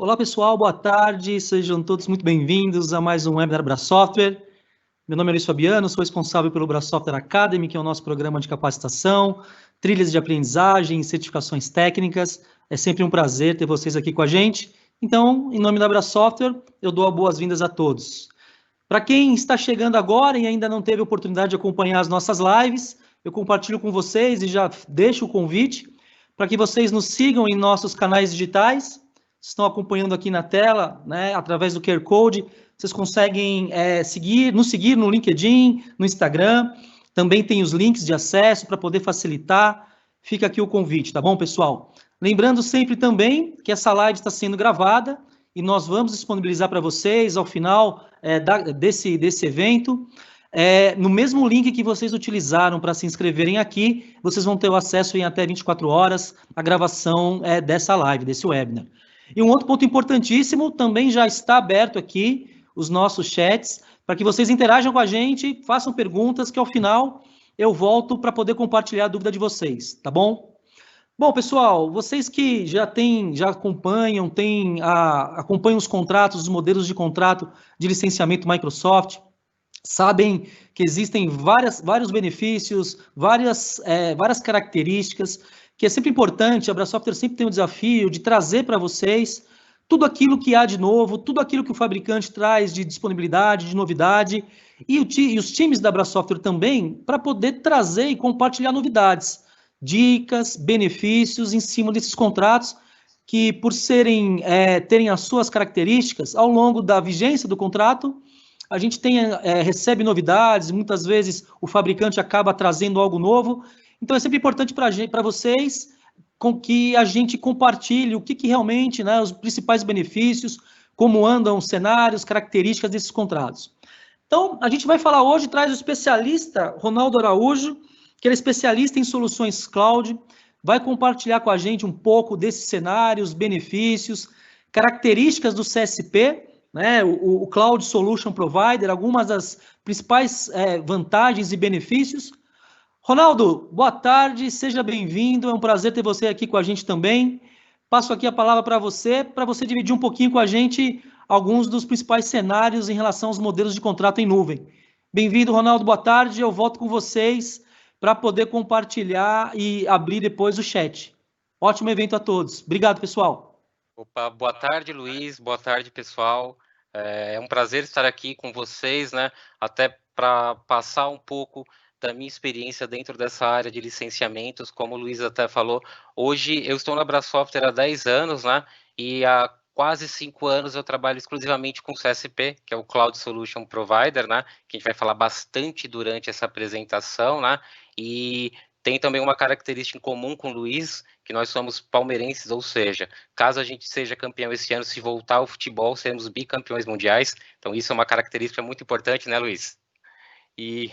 Olá pessoal, boa tarde, sejam todos muito bem-vindos a mais um webinar Brasoftware. Meu nome é Luiz Fabiano, sou responsável pelo Brasoftware Academy, que é o nosso programa de capacitação, trilhas de aprendizagem, certificações técnicas. É sempre um prazer ter vocês aqui com a gente. Então, em nome da Brasoftware, eu dou as boas-vindas a todos. Para quem está chegando agora e ainda não teve oportunidade de acompanhar as nossas lives, eu compartilho com vocês e já deixo o convite para que vocês nos sigam em nossos canais digitais. Estão acompanhando aqui na tela, né, através do QR Code. Vocês conseguem nos seguir no LinkedIn, no Instagram. Também tem os links de acesso para poder facilitar. Fica aqui o convite, tá bom, pessoal? Lembrando sempre também que essa live está sendo gravada e nós vamos disponibilizar para vocês ao final desse evento. No mesmo link que vocês utilizaram para se inscreverem aqui, vocês vão ter o acesso em até 24 horas à gravação dessa live, desse webinar. E um outro ponto importantíssimo, também já está aberto aqui os nossos chats, para que vocês interajam com a gente, façam perguntas, que ao final eu volto para poder compartilhar a dúvida de vocês, tá bom? Bom, pessoal, vocês que já acompanham, acompanham os contratos, os modelos de contrato de licenciamento Microsoft, sabem que existem vários benefícios, várias características, que é sempre importante, a Brasoftware sempre tem o desafio de trazer para vocês tudo aquilo que há de novo, tudo aquilo que o fabricante traz de disponibilidade, de novidade, e os times da Brasoftware também, para poder trazer e compartilhar novidades, dicas, benefícios em cima desses contratos, que por terem as suas características, ao longo da vigência do contrato, a gente recebe novidades, muitas vezes o fabricante acaba trazendo algo novo, então é sempre importante para vocês com que a gente compartilhe o que realmente, né, os principais benefícios, como andam os cenários, características desses contratos. Então, a gente vai falar hoje, traz o especialista Ronaldo Araújo, que ele é especialista em soluções cloud, vai compartilhar com a gente um pouco desses cenários, benefícios, características do CSP, né, o Cloud Solution Provider, algumas das principais vantagens e benefícios. Ronaldo, boa tarde, seja bem-vindo, é um prazer ter você aqui com a gente também. Passo aqui a palavra para você dividir um pouquinho com a gente alguns dos principais cenários em relação aos modelos de contrato em nuvem. Bem-vindo, Ronaldo, boa tarde, eu volto com vocês para poder compartilhar e abrir depois o chat. Ótimo evento a todos. Obrigado, pessoal. Opa, boa tarde, Luiz, boa tarde, pessoal. É um prazer estar aqui com vocês, né? Até para passar um pouco da minha experiência dentro dessa área de licenciamentos, como o Luiz até falou. Hoje eu estou na Brasoftware há 10 anos, né? E há quase 5 anos eu trabalho exclusivamente com CSP, que é o Cloud Solution Provider, né? Que a gente vai falar bastante durante essa apresentação, né? E tem também uma característica em comum com o Luiz, que nós somos palmeirenses, ou seja, caso a gente seja campeão esse ano, se voltar ao futebol, seremos bicampeões mundiais. Então isso é uma característica muito importante, né, Luiz? E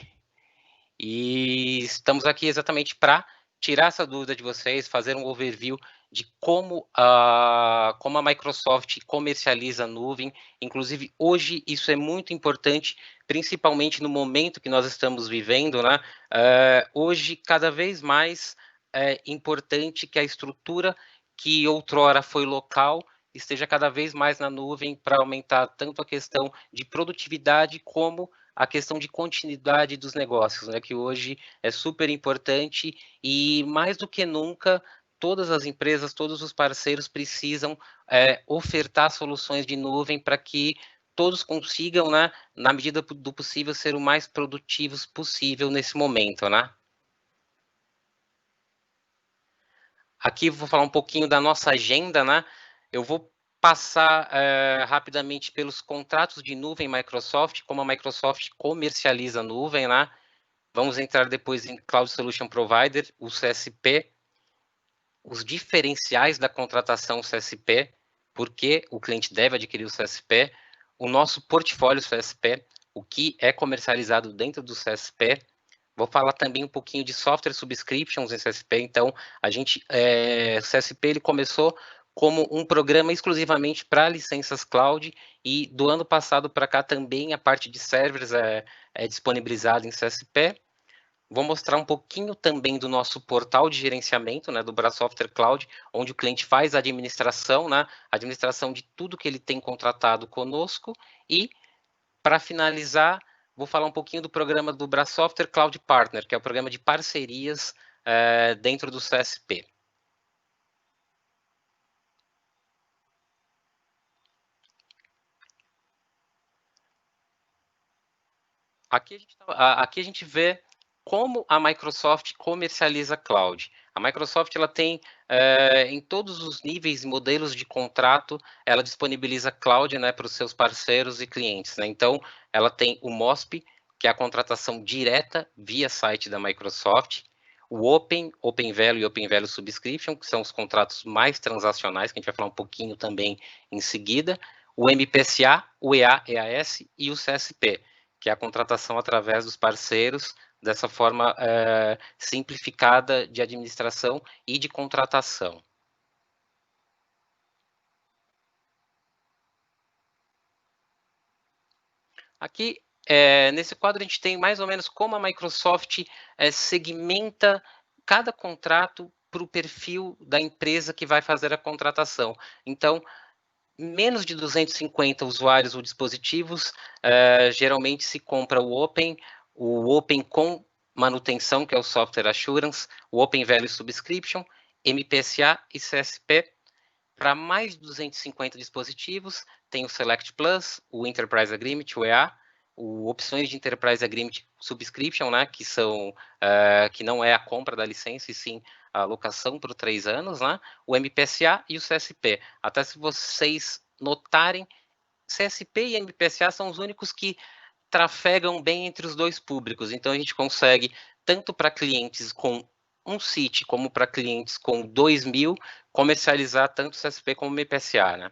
estamos aqui exatamente para tirar essa dúvida de vocês, fazer um overview de como a Microsoft comercializa a nuvem. Inclusive, hoje isso é muito importante, principalmente no momento que nós estamos vivendo, né? Hoje, cada vez mais é importante que a estrutura que outrora foi local esteja cada vez mais na nuvem para aumentar tanto a questão de produtividade como a questão de continuidade dos negócios, né, que hoje é super importante e mais do que nunca todas as empresas, todos os parceiros precisam ofertar soluções de nuvem para que todos consigam, né, na medida do possível, ser o mais produtivos possível nesse momento, né? Aqui vou falar um pouquinho da nossa agenda, né? Eu vou passar rapidamente pelos contratos de nuvem Microsoft, como a Microsoft comercializa a nuvem, né? Vamos entrar depois em Cloud Solution Provider, o CSP, os diferenciais da contratação CSP, por que o cliente deve adquirir o CSP, o nosso portfólio CSP, o que é comercializado dentro do CSP. Vou falar também um pouquinho de software subscriptions em CSP. Então, o CSP ele começou como um programa exclusivamente para licenças cloud e do ano passado para cá também a parte de servers é disponibilizada em CSP. Vou mostrar um pouquinho também do nosso portal de gerenciamento, né, do BraSoftware Cloud, onde o cliente faz a administração, né, administração de tudo que ele tem contratado conosco. E, para finalizar, vou falar um pouquinho do programa do BraSoftware Cloud Partner, que é o programa de parcerias dentro do CSP. Aqui a gente vê como a Microsoft comercializa cloud. A Microsoft ela tem em todos os níveis e modelos de contrato, ela disponibiliza cloud, né, para os seus parceiros e clientes, né? Então, ela tem o MOSP, que é a contratação direta via site da Microsoft, o Open Value e Open Value Subscription, que são os contratos mais transacionais, que a gente vai falar um pouquinho também em seguida, o MPSA, o EA, EAS e o CSP, que é a contratação através dos parceiros, dessa forma simplificada de administração e de contratação. Aqui, nesse quadro, a gente tem mais ou menos como a Microsoft segmenta cada contrato para o perfil da empresa que vai fazer a contratação. Então, menos de 250 usuários ou dispositivos, geralmente se compra o Open com manutenção, que é o Software Assurance, o Open Value Subscription, MPSA e CSP. Para mais de 250 dispositivos, tem o Select Plus, o Enterprise Agreement, o EA, opções de Enterprise Agreement Subscription, né, que são que não é a compra da licença, e sim a alocação por 3 anos, né, o MPSA e o CSP. Até se vocês notarem, CSP e MPSA são os únicos que trafegam bem entre os dois públicos. Então, a gente consegue, tanto para clientes com um seat, como para clientes com 2.000, comercializar tanto o CSP como o MPSA, né?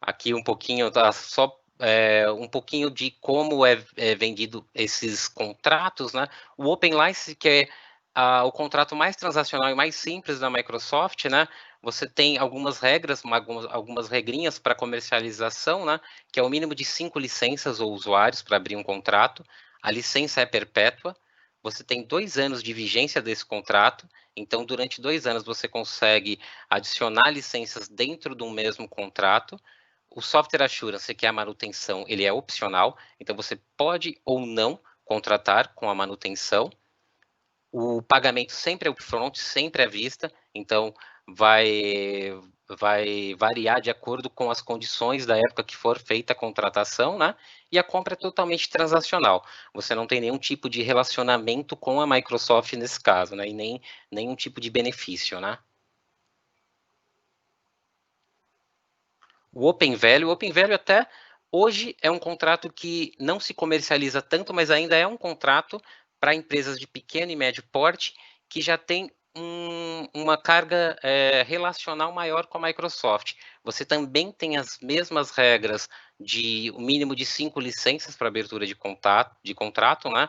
Aqui um pouquinho, tá, só um pouquinho de como é vendido esses contratos, né? O Open License, que é o contrato mais transacional e mais simples da Microsoft, né? Você tem algumas regras, algumas regrinhas para comercialização, né? Que é o mínimo de 5 licenças ou usuários para abrir um contrato. A licença é perpétua. Você tem 2 anos de vigência desse contrato. Então, durante 2 anos, você consegue adicionar licenças dentro do mesmo contrato. O Software Assurance, que é a manutenção, ele é opcional. Então, você pode ou não contratar com a manutenção. O pagamento sempre é upfront, sempre é à vista, então vai variar de acordo com as condições da época que for feita a contratação, né? E a compra é totalmente transacional. Você não tem nenhum tipo de relacionamento com a Microsoft nesse caso, né? E nem nenhum tipo de benefício, né? O Open Value até hoje é um contrato que não se comercializa tanto, mas ainda é um contrato para empresas de pequeno e médio porte que já tem uma carga relacional maior com a Microsoft. Você também tem as mesmas regras de o mínimo de 5 licenças para abertura de contrato, né?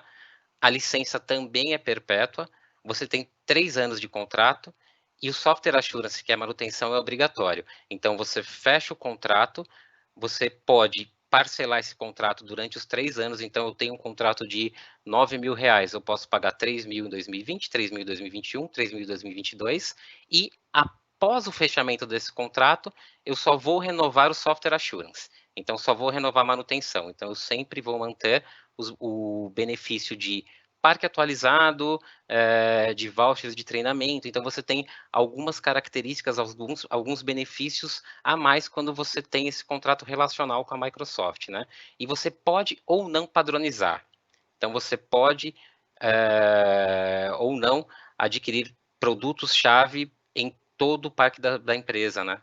A licença também é perpétua. Você tem 3 anos de contrato. E o Software Assurance, que é a manutenção, é obrigatório. Então, você fecha o contrato, você pode parcelar esse contrato durante os 3 anos. Então, eu tenho um contrato de R$ 9.000, eu posso pagar 3.000 em 2020, 3.000 em 2021, 3.000 em 2022. E após o fechamento desse contrato, eu só vou renovar o Software Assurance. Então, só vou renovar a manutenção. Então, eu sempre vou manter o benefício de parque atualizado, de vouchers de treinamento. Então, você tem algumas características, alguns benefícios a mais quando você tem esse contrato relacional com a Microsoft, né? E você pode ou não padronizar. Então, você pode ou não adquirir produtos-chave em todo o parque da empresa, né?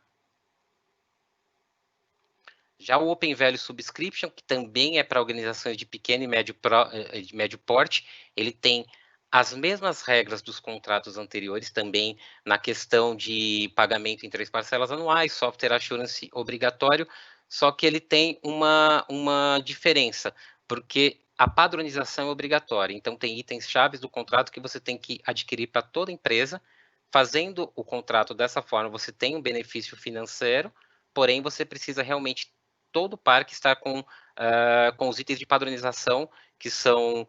Já o Open Value Subscription, que também é para organizações de pequeno e médio porte, ele tem as mesmas regras dos contratos anteriores, também na questão de pagamento em 3 parcelas anuais, software assurance obrigatório, só que ele tem uma diferença, porque a padronização é obrigatória. Então, tem itens chaves do contrato que você tem que adquirir para toda empresa. Fazendo o contrato dessa forma, você tem um benefício financeiro, porém, você precisa realmente todo o parque estar com os itens de padronização, que são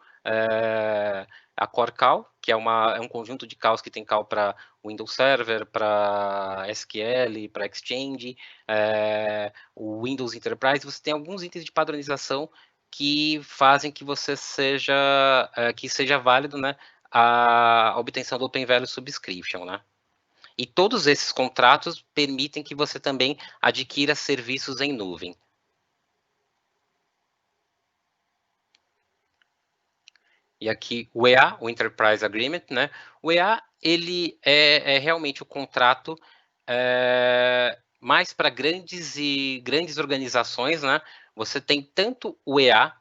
a Core Cal, que é um conjunto de cals que tem cal para Windows Server, para SQL, para Exchange, o Windows Enterprise. Você tem alguns itens de padronização que fazem que você seja válido, né, a obtenção do Open Value Subscription, né? E todos esses contratos permitem que você também adquira serviços em nuvem. E aqui o EA, o Enterprise Agreement, né? O EA, ele é realmente o contrato mais para grandes organizações, né? Você tem tanto o EA,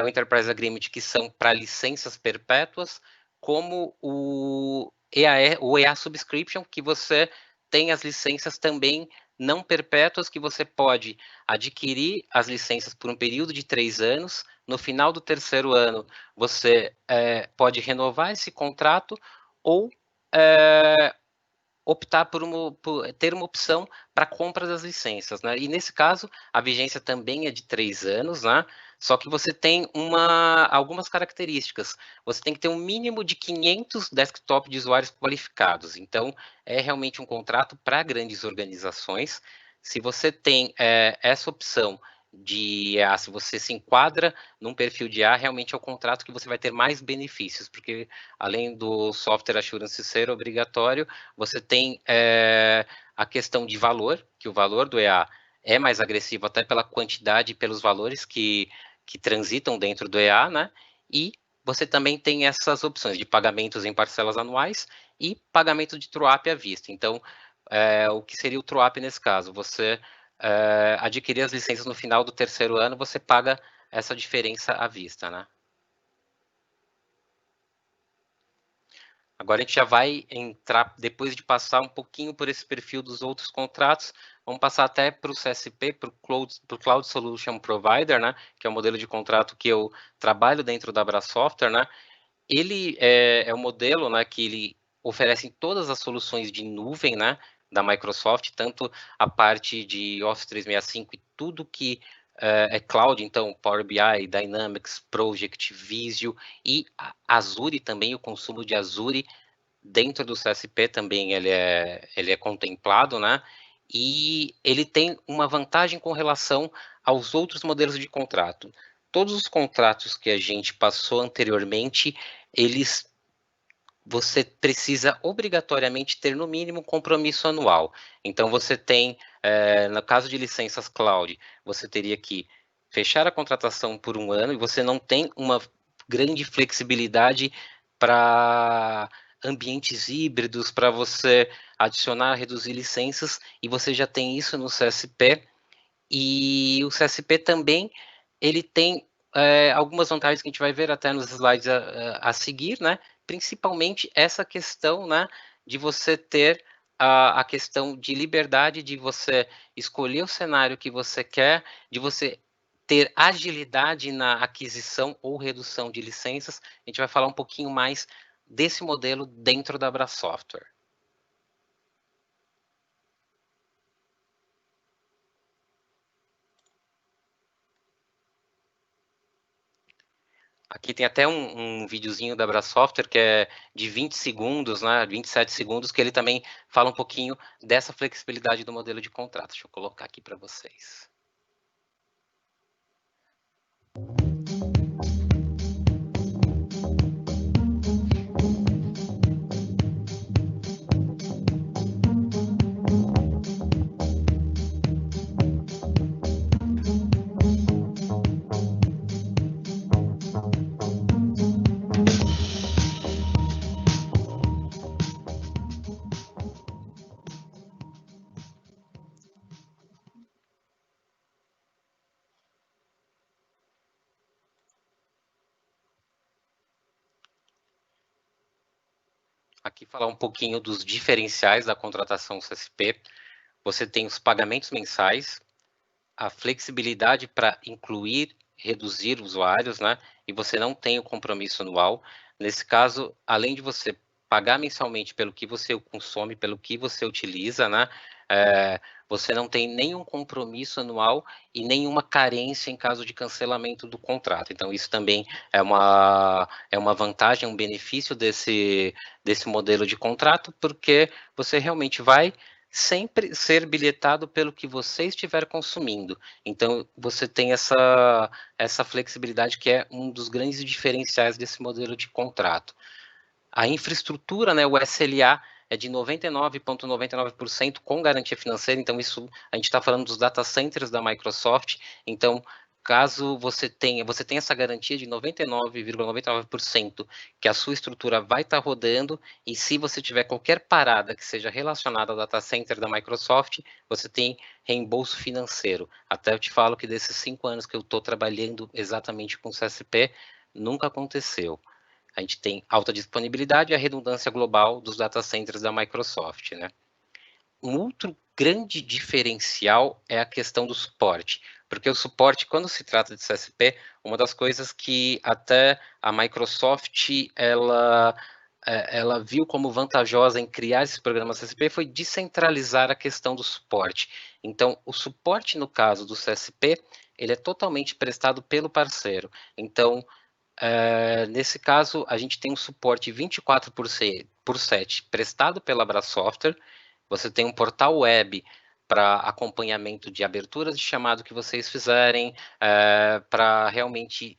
o Enterprise Agreement, que são para licenças perpétuas, como o EA Subscription, que você tem as licenças também não perpétuas, que você pode adquirir as licenças por um período de 3 anos. No final do 3º ano, você pode renovar esse contrato ou optar por ter uma opção para compra das licenças, né? E nesse caso, a vigência também é de 3 anos, né? Só que você tem algumas características. Você tem que ter um mínimo de 500 desktop de usuários qualificados. Então, é realmente um contrato para grandes organizações. Se você tem essa opção de EA, se você se enquadra num perfil de EA, realmente é o contrato que você vai ter mais benefícios, porque além do Software Assurance ser obrigatório, você tem a questão de valor, que o valor do EA é mais agressivo até pela quantidade e pelos valores que transitam dentro do EA, né? E você também tem essas opções de pagamentos em parcelas anuais e pagamento de true-up à vista. Então, o que seria o true-up nesse caso? Você adquirir as licenças no final do 3º ano, você paga essa diferença à vista, né? Agora a gente já vai entrar, depois de passar um pouquinho por esse perfil dos outros contratos, vamos passar até para o CSP, para o Cloud Solution Provider, né, que é o modelo de contrato que eu trabalho dentro da Abra Software, né. Ele é um modelo, né, que ele oferece todas as soluções de nuvem, né, da Microsoft, tanto a parte de Office 365 e tudo que é cloud, então Power BI, Dynamics, Project, Visio e Azure também, o consumo de Azure dentro do CSP também ele é contemplado, né? E ele tem uma vantagem com relação aos outros modelos de contrato. Todos os contratos que a gente passou anteriormente, você precisa obrigatoriamente ter no mínimo um compromisso anual. Então você tem, no caso de licenças cloud, você teria que fechar a contratação por 1 ano e você não tem uma grande flexibilidade para ambientes híbridos, para você adicionar, reduzir licenças, e você já tem isso no CSP. E o CSP também, ele tem algumas vantagens que a gente vai ver até nos slides a seguir, né? Principalmente essa questão, né, de você ter a questão de liberdade, de você escolher o cenário que você quer, de você ter agilidade na aquisição ou redução de licenças. A gente vai falar um pouquinho mais desse modelo dentro da Abra Software. Aqui tem até um videozinho da Abra Software que é de 20 segundos, né, 27 segundos, que ele também fala um pouquinho dessa flexibilidade do modelo de contrato. Deixa eu colocar aqui para vocês. Aqui falar um pouquinho dos diferenciais da contratação CSP. Você tem os pagamentos mensais, a flexibilidade para incluir, reduzir usuários, né? E você não tem o compromisso anual. Nesse caso, além de você pagar mensalmente pelo que você consome, pelo que você utiliza, né? você não tem nenhum compromisso anual e nenhuma carência em caso de cancelamento do contrato. Então, isso também é uma vantagem, um benefício desse modelo de contrato, porque você realmente vai sempre ser bilhetado pelo que você estiver consumindo. Então, você tem essa flexibilidade que é um dos grandes diferenciais desse modelo de contrato. A infraestrutura, né, o SLA, é de 99,99% com garantia financeira, então isso, a gente está falando dos data centers da Microsoft, então caso você tenha essa garantia de 99,99% que a sua estrutura vai estar rodando, e se você tiver qualquer parada que seja relacionada ao data center da Microsoft, você tem reembolso financeiro. Até eu te falo que desses 5 anos que eu estou trabalhando exatamente com CSP, nunca aconteceu. A gente tem alta disponibilidade e a redundância global dos data centers da Microsoft, né? Um outro grande diferencial é a questão do suporte, porque o suporte, quando se trata de CSP, uma das coisas que até a Microsoft ela viu como vantajosa em criar esse programa CSP foi descentralizar a questão do suporte. Então, o suporte no caso do CSP, ele é totalmente prestado pelo parceiro. Então, nesse caso, a gente tem um suporte 24/7 prestado pela Abra Software. Você tem um portal web para acompanhamento de aberturas de chamado que vocês fizerem, para realmente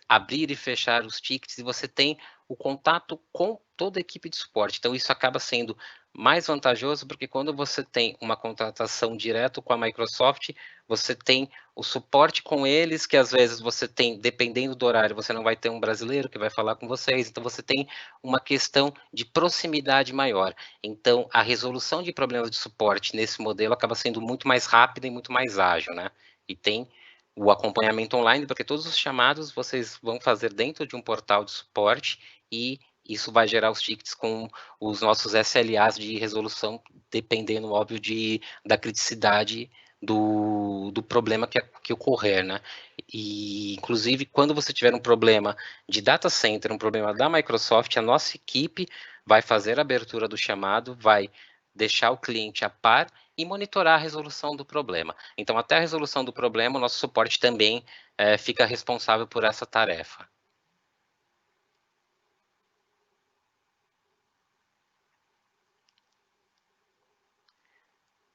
abrir e fechar os tickets, e você tem o contato com toda a equipe de suporte. Então, isso acaba sendo mais vantajoso, porque quando você tem uma contratação direto com a Microsoft, você tem o suporte com eles, que às vezes você tem, dependendo do horário, você não vai ter um brasileiro que vai falar com vocês, então você tem uma questão de proximidade maior. Então, a resolução de problemas de suporte nesse modelo acaba sendo muito mais rápida e muito mais ágil, né? E tem o acompanhamento online, porque todos os chamados vocês vão fazer dentro de um portal de suporte, e isso vai gerar os tickets com os nossos SLAs de resolução, dependendo, óbvio, da criticidade do problema que ocorrer, né? E, inclusive, quando você tiver um problema de data center, um problema da Microsoft, a nossa equipe vai fazer a abertura do chamado, vai deixar o cliente a par e monitorar a resolução do problema. Então, até a resolução do problema, o nosso suporte também fica responsável por essa tarefa.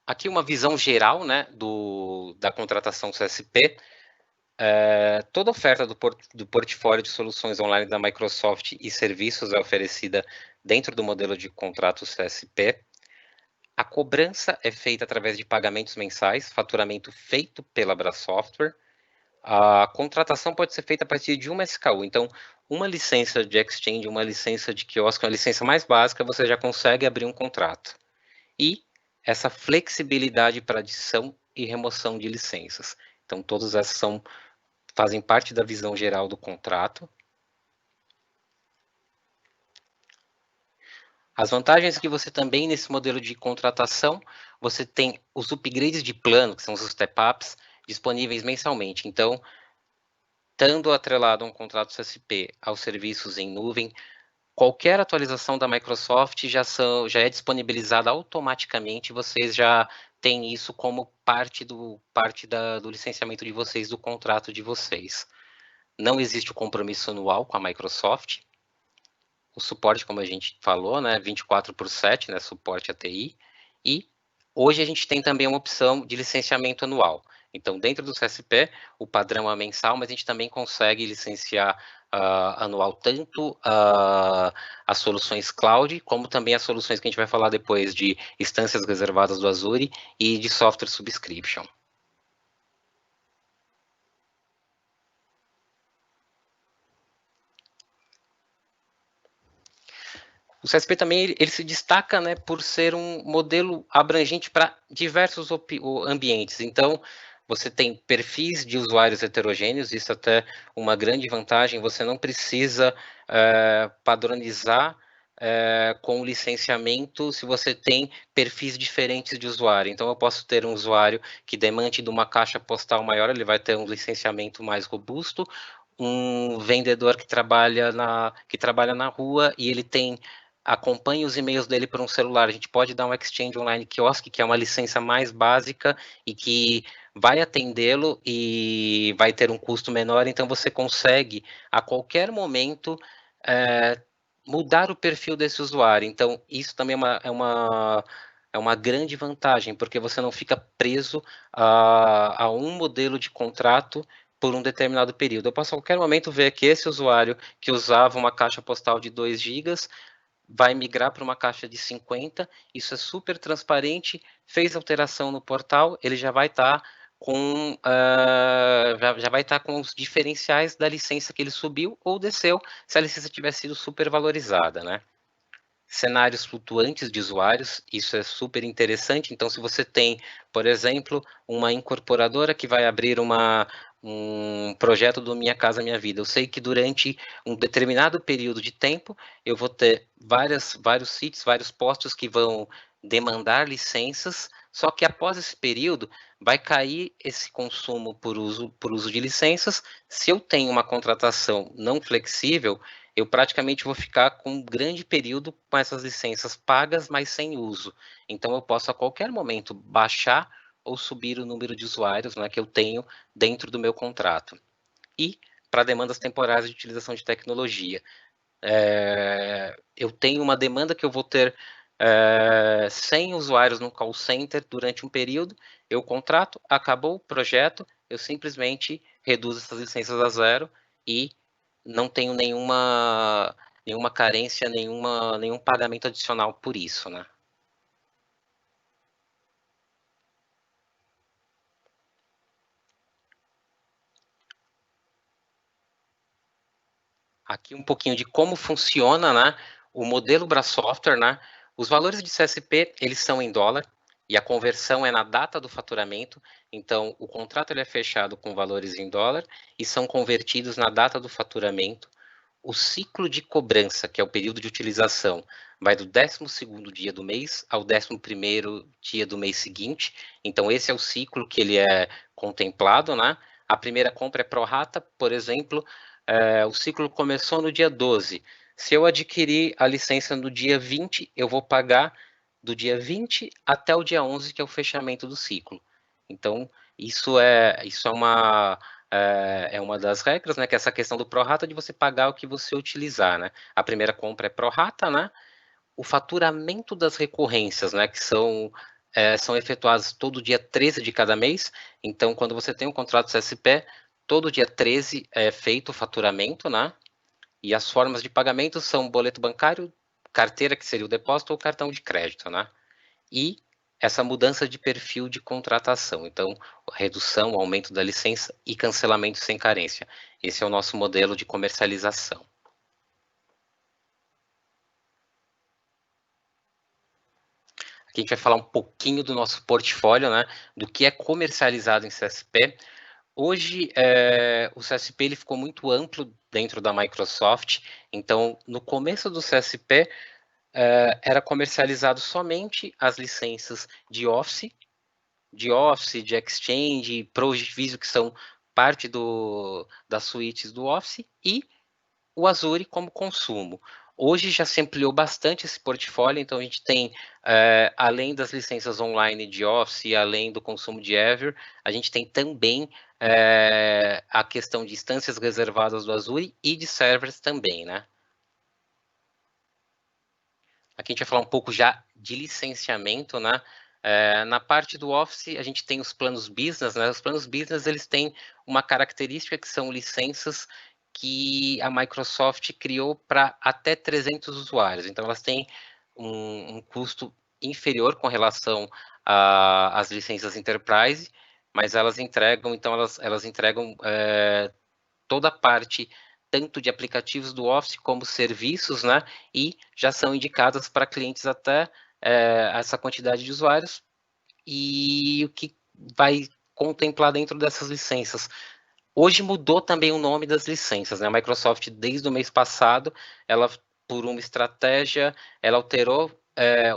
Aqui uma visão geral, né, da contratação CSP. Toda oferta do portfólio de soluções online da Microsoft e serviços é oferecida dentro do modelo de contrato CSP. A cobrança é feita através de pagamentos mensais, faturamento feito pela Abra Software. A contratação pode ser feita a partir de uma SKU. Então, uma licença de Exchange, uma licença de quiosque, uma licença mais básica, você já consegue abrir um contrato. E essa flexibilidade para adição e remoção de licenças. Então, todas essas fazem parte da visão geral do contrato. As vantagens que você também, nesse modelo de contratação, você tem os upgrades de plano, que são os step-ups, disponíveis mensalmente. Então, estando atrelado a um contrato CSP aos serviços em nuvem, qualquer atualização da Microsoft já é disponibilizada automaticamente, vocês já têm isso como parte do licenciamento de vocês, do contrato de vocês. Não existe o compromisso anual com a Microsoft. O suporte, como a gente falou, né, 24/7, né, suporte ATI. E hoje a gente tem também uma opção de licenciamento anual. Então, dentro do CSP, o padrão é mensal, mas a gente também consegue licenciar anual tanto as soluções cloud, como também as soluções que a gente vai falar depois de instâncias reservadas do Azure e de software subscription. O CSP também ele se destaca, né, por ser um modelo abrangente para diversos ambientes. Então, você tem perfis de usuários heterogêneos, isso até uma grande vantagem. Você não precisa padronizar com o licenciamento se você tem perfis diferentes de usuário. Então, eu posso ter um usuário que demande de uma caixa postal maior, ele vai ter um licenciamento mais robusto. Um vendedor que trabalha na rua e ele tem acompanhe os e-mails dele por um celular. A gente pode dar um Exchange Online Kiosk, que é uma licença mais básica e que vai atendê-lo e vai ter um custo menor, então você consegue, a qualquer momento, mudar o perfil desse usuário. Então, isso também é uma grande vantagem, porque você não fica preso a um modelo de contrato por um determinado período. Eu posso a qualquer momento ver que esse usuário que usava uma caixa postal de 2 GB vai migrar para uma caixa de 50, isso é super transparente, fez alteração no portal, ele já vai estar com já vai estar com os diferenciais da licença que ele subiu ou desceu, se a licença tiver sido super valorizada, né? Cenários flutuantes de usuários, isso é super interessante. Então, se você tem, por exemplo, uma incorporadora que vai abrir um projeto do Minha Casa Minha Vida, eu sei que durante um determinado período de tempo eu vou ter vários sítios, vários postos que vão demandar licenças, só que após esse período vai cair esse consumo por uso de licenças. Se eu tenho uma contratação não flexível, eu praticamente vou ficar com um grande período com essas licenças pagas, mas sem uso. Então, eu posso a qualquer momento baixar ou subir o número de usuários, né, que eu tenho dentro do meu contrato. E para demandas temporárias de utilização de tecnologia, eu tenho uma demanda que eu vou ter 100 usuários no call center durante um período, eu contrato, acabou o projeto, eu simplesmente reduzo essas licenças a zero e não tenho nenhuma carência, nenhum pagamento adicional por isso, né? Aqui um pouquinho de como funciona, né, o modelo Brasoftware, né? Os valores de CSP, eles são em dólar e a conversão é na data do faturamento. Então, o contrato ele é fechado com valores em dólar e são convertidos na data do faturamento. O ciclo de cobrança, que é o período de utilização, vai do 12º dia do mês ao 11º dia do mês seguinte. Então, esse é o ciclo que ele é contemplado, né? A primeira compra é pro rata, por exemplo, o ciclo começou no dia 12. Se eu adquirir a licença no dia 20, eu vou pagar do dia 20 até o dia 11, que é o fechamento do ciclo. Então, isso é uma das regras, né, que é essa questão do prorata de você pagar o que você utilizar, né? A primeira compra é prorata, né? O faturamento das recorrências, né, que são efetuadas todo dia 13 de cada mês. Então, quando você tem um contrato CSP, todo dia 13 é feito o faturamento, né? E as formas de pagamento são boleto bancário, carteira, que seria o depósito, ou cartão de crédito, né? E essa mudança de perfil de contratação. Então, redução, aumento da licença e cancelamento sem carência. Esse é o nosso modelo de comercialização. Aqui a gente vai falar um pouquinho do nosso portfólio, né? Do que é comercializado em CSP. Hoje, o CSP ele ficou muito amplo dentro da Microsoft. Então, no começo do CSP, era comercializado somente as licenças de Office, de Exchange, ProVisio, que são parte das suítes do Office, e o Azure como consumo. Hoje já se ampliou bastante esse portfólio, então a gente tem, além das licenças online de Office, além do consumo de Azure, a gente tem também a questão de instâncias reservadas do Azure e de servers também, né? Aqui a gente vai falar um pouco já de licenciamento, né? Na parte do Office, a gente tem os planos business, né? Os planos business, eles têm uma característica que são licenças que a Microsoft criou para até 300 usuários. Então, elas têm um custo inferior com relação às licenças Enterprise, mas elas entregam, então, elas entregam toda a parte tanto de aplicativos do Office como serviços, né? E já são indicadas para clientes até essa quantidade de usuários. E o que vai contemplar dentro dessas licenças? Hoje mudou também o nome das licenças, né? A Microsoft, desde o mês passado, ela, por uma estratégia, ela alterou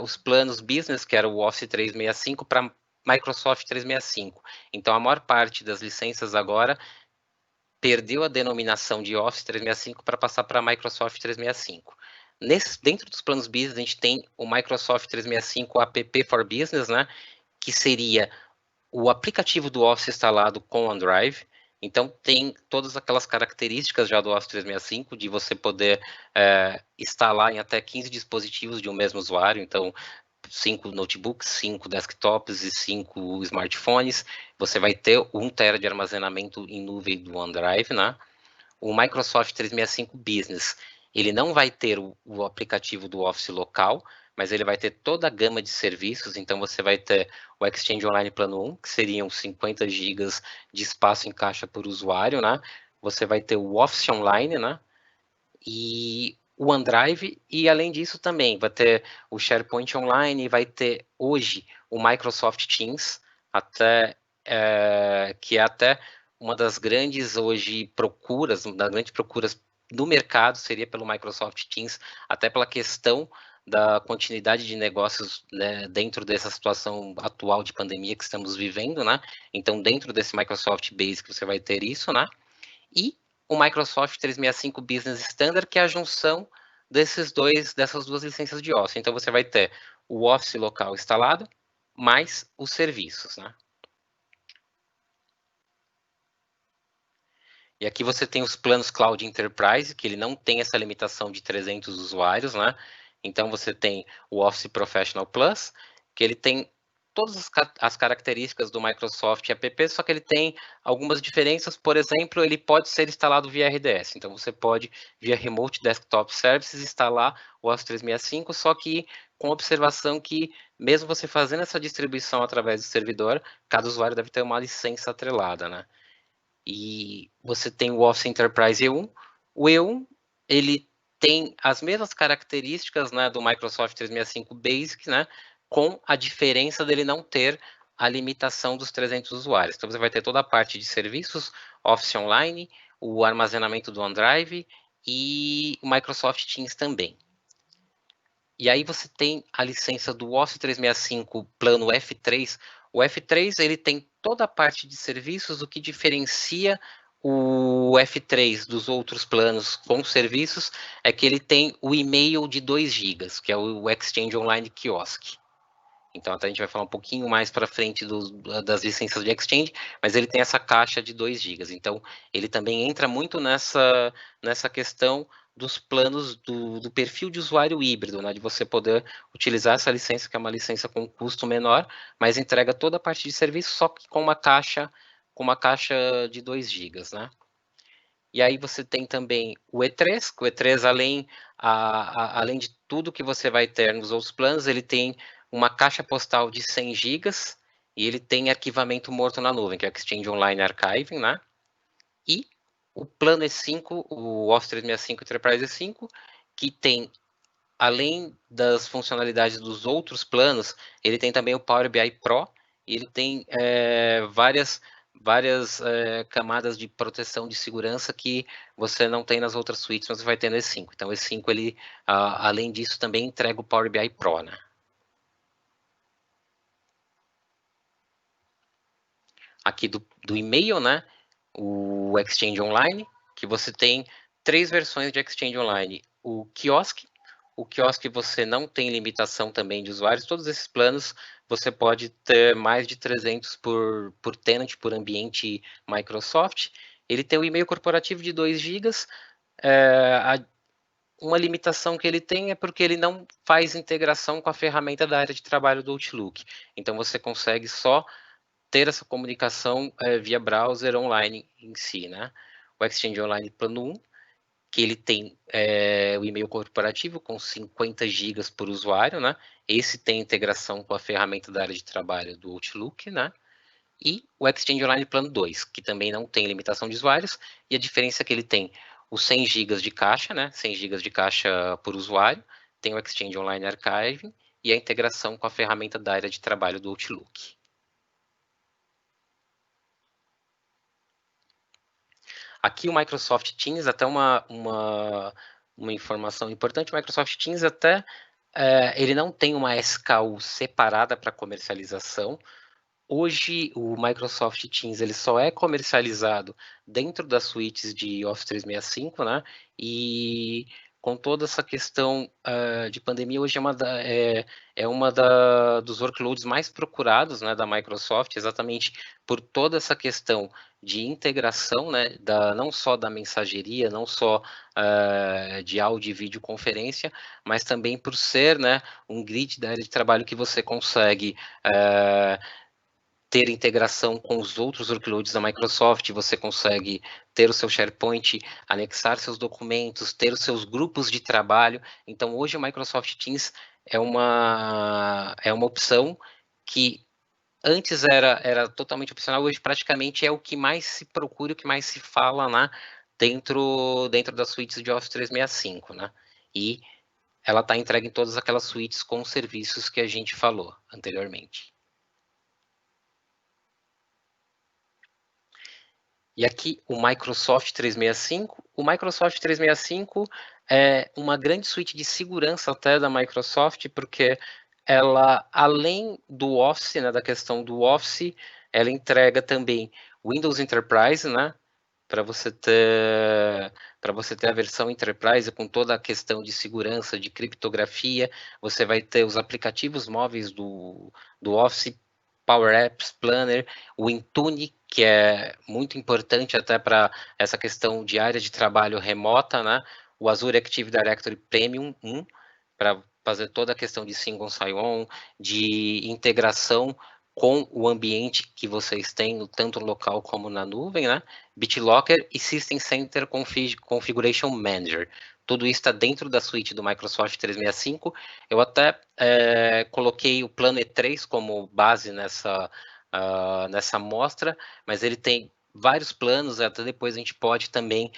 os planos business, que era o Office 365, para Microsoft 365. Então, a maior parte das licenças agora perdeu a denominação de Office 365 para passar para Microsoft 365. Dentro dos planos Business, a gente tem o Microsoft 365 App for Business, né, que seria o aplicativo do Office instalado com o OneDrive. Então, tem todas aquelas características já do Office 365, de você poder instalar em até 15 dispositivos de um mesmo usuário. Então, 5 notebooks, 5 desktops e 5 smartphones. Você vai ter 1 TB de armazenamento em nuvem do OneDrive, né? O Microsoft 365 Business, ele não vai ter o aplicativo do Office local, mas ele vai ter toda a gama de serviços. Então, você vai ter o Exchange Online Plano 1, que seriam 50 GB de espaço em caixa por usuário, né? Você vai ter o Office Online, né? E o OneDrive, e além disso também vai ter o SharePoint Online, vai ter hoje o Microsoft Teams, que é até uma das grandes hoje procuras, uma das grandes procuras do mercado seria pelo Microsoft Teams, até pela questão da continuidade de negócios, né, dentro dessa situação atual de pandemia que estamos vivendo, né? Então, dentro desse Microsoft Basic, você vai ter isso, né? E o Microsoft 365 Business Standard, que é a junção dessas duas licenças de Office. Então, você vai ter o Office local instalado, mais os serviços, né? E aqui você tem os planos Cloud Enterprise, que ele não tem essa limitação de 300 usuários, né? Então, você tem o Office Professional Plus, que ele tem todas as características do Microsoft App, só que ele tem algumas diferenças. Por exemplo, ele pode ser instalado via RDS. Então, você pode, via Remote Desktop Services, instalar o Office 365, só que com observação que, mesmo você fazendo essa distribuição através do servidor, cada usuário deve ter uma licença atrelada, né? E você tem o Office Enterprise E1. O E1, ele tem as mesmas características, né, do Microsoft 365 Basic, né, com a diferença dele não ter a limitação dos 300 usuários. Então, você vai ter toda a parte de serviços, Office Online, o armazenamento do OneDrive e o Microsoft Teams também. E aí você tem a licença do Office 365 plano F3. O F3 ele tem toda a parte de serviços, o que diferencia o F3 dos outros planos com serviços é que ele tem o e-mail de 2 GB, que é o Exchange Online Kiosk. Então, até a gente vai falar um pouquinho mais para frente das licenças de Exchange, mas ele tem essa caixa de 2 GB. Então, ele também entra muito nessa questão dos planos do perfil de usuário híbrido, né? De você poder utilizar essa licença, que é uma licença com custo menor, mas entrega toda a parte de serviço, só que com uma caixa de 2 GB, né? E aí você tem também o E3, que o E3, além de tudo que você vai ter nos outros planos, ele tem uma caixa postal de 100 GB e ele tem arquivamento morto na nuvem, que é o Exchange Online Archiving, né? E o plano E5, o Office 365 Enterprise E5, que tem, além das funcionalidades dos outros planos, ele tem também o Power BI Pro, e ele tem várias camadas de proteção de segurança que você não tem nas outras suítes, mas você vai ter no E5. Então, o E5, ele, além disso, também entrega o Power BI Pro, né? Aqui do e-mail, né? O Exchange Online, que você tem 3 versões de Exchange Online. O quiosque você não tem limitação também de usuários. Todos esses planos você pode ter mais de 300 por tenant, por ambiente Microsoft. Ele tem o e-mail corporativo de 2 GB. Uma limitação que ele tem é porque ele não faz integração com a ferramenta da área de trabalho do Outlook. Então você consegue só ter essa comunicação via browser online em si, né? O Exchange Online Plano 1, que ele tem o e-mail corporativo com 50 GB por usuário, né? Esse tem integração com a ferramenta da área de trabalho do Outlook, né? E o Exchange Online Plano 2, que também não tem limitação de usuários, e a diferença é que ele tem os 100 GB de caixa, né? 100 GB de caixa por usuário, tem o Exchange Online Archiving e a integração com a ferramenta da área de trabalho do Outlook. Aqui o Microsoft Teams, até uma informação importante, o Microsoft Teams até ele não tem uma SKU separada para comercialização. Hoje o Microsoft Teams ele só é comercializado dentro das suítes de Office 365, né? E com toda essa questão de pandemia, hoje é uma dos workloads mais procurados, né, da Microsoft, exatamente por toda essa questão de integração, né, não só da mensageria, não só de áudio e videoconferência, mas também por ser, né, um grid da área de trabalho que você consegue ter integração com os outros workloads da Microsoft, você consegue ter o seu SharePoint, anexar seus documentos, ter os seus grupos de trabalho. Então, hoje o Microsoft Teams é uma opção que antes era totalmente opcional, hoje praticamente é o que mais se procura, o que mais se fala, né, dentro das suítes de Office 365, né? E ela está entregue em todas aquelas suítes com os serviços que a gente falou anteriormente. E aqui o Microsoft 365. O Microsoft 365 é uma grande suíte de segurança até da Microsoft, porque ela, além do Office, né, da questão do Office, ela entrega também Windows Enterprise, né, para você ter a versão Enterprise com toda a questão de segurança, de criptografia. Você vai ter os aplicativos móveis do Office, Power Apps, Planner, o Intune, que é muito importante até para essa questão de área de trabalho remota, né? O Azure Active Directory Premium 1, para fazer toda a questão de single sign-on, de integração com o ambiente que vocês têm, tanto local como na nuvem, né? BitLocker e System Center Configuration Manager. Tudo isso está dentro da suíte do Microsoft 365. Eu até coloquei o plano E3 como base nessa amostra, mas ele tem vários planos, até depois a gente pode também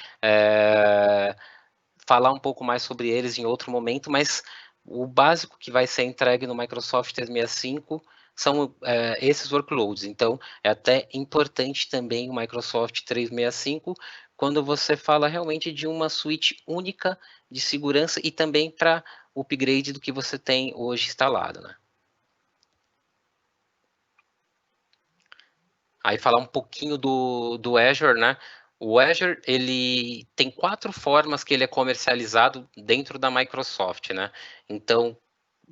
falar um pouco mais sobre eles em outro momento, mas o básico que vai ser entregue no Microsoft 365 são esses workloads. Então, é até importante também o Microsoft 365 quando você fala realmente de uma suíte única de segurança e também para o upgrade do que você tem hoje instalado, né? Aí falar um pouquinho do Azure, né? O Azure, ele tem 4 formas que ele é comercializado dentro da Microsoft, né? Então,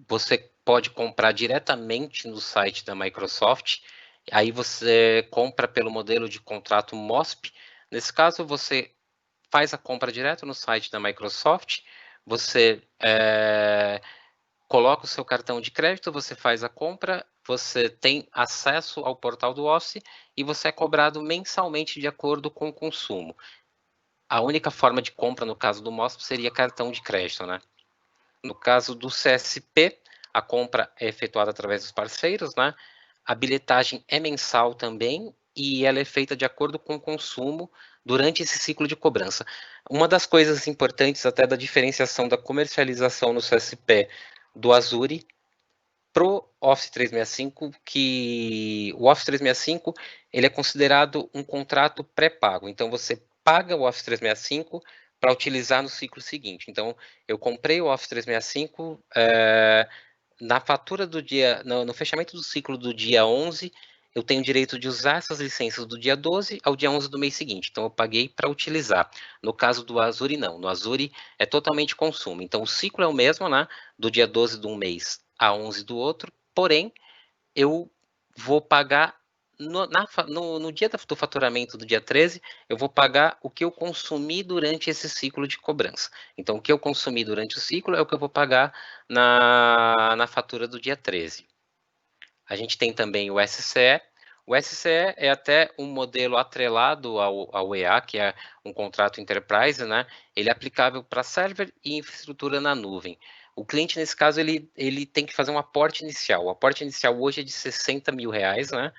você pode comprar diretamente no site da Microsoft, aí você compra pelo modelo de contrato MOSP. Nesse caso, você faz a compra direto no site da Microsoft, você coloca o seu cartão de crédito, você faz a compra, você tem acesso ao portal do Office e você é cobrado mensalmente de acordo com o consumo. A única forma de compra, no caso do MOSP, seria cartão de crédito, né? No caso do CSP, a compra é efetuada através dos parceiros, né? A bilhetagem é mensal também e ela é feita de acordo com o consumo durante esse ciclo de cobrança. Uma das coisas importantes até da diferenciação da comercialização no CSP do Azure pro Office 365, que o Office 365 ele é considerado um contrato pré-pago. Então você paga o Office 365 para utilizar no ciclo seguinte. Então eu comprei o Office 365 na fatura do dia, no fechamento do ciclo do dia 11, eu tenho direito de usar essas licenças do dia 12 ao dia 11 do mês seguinte. Então, eu paguei para utilizar. No caso do Azure, não. No Azure, é totalmente consumo. Então, o ciclo é o mesmo, né? Do dia 12 de um mês a 11 do outro. Porém, eu vou pagar no dia do faturamento do dia 13, eu vou pagar o que eu consumi durante esse ciclo de cobrança. Então, o que eu consumi durante o ciclo é o que eu vou pagar na fatura do dia 13. A gente tem também o SCE. O SCE é até um modelo atrelado ao EA, que é um contrato enterprise, né? Ele é aplicável para server e infraestrutura na nuvem. O cliente, nesse caso, ele tem que fazer um aporte inicial. O aporte inicial hoje é de R$60 mil, né?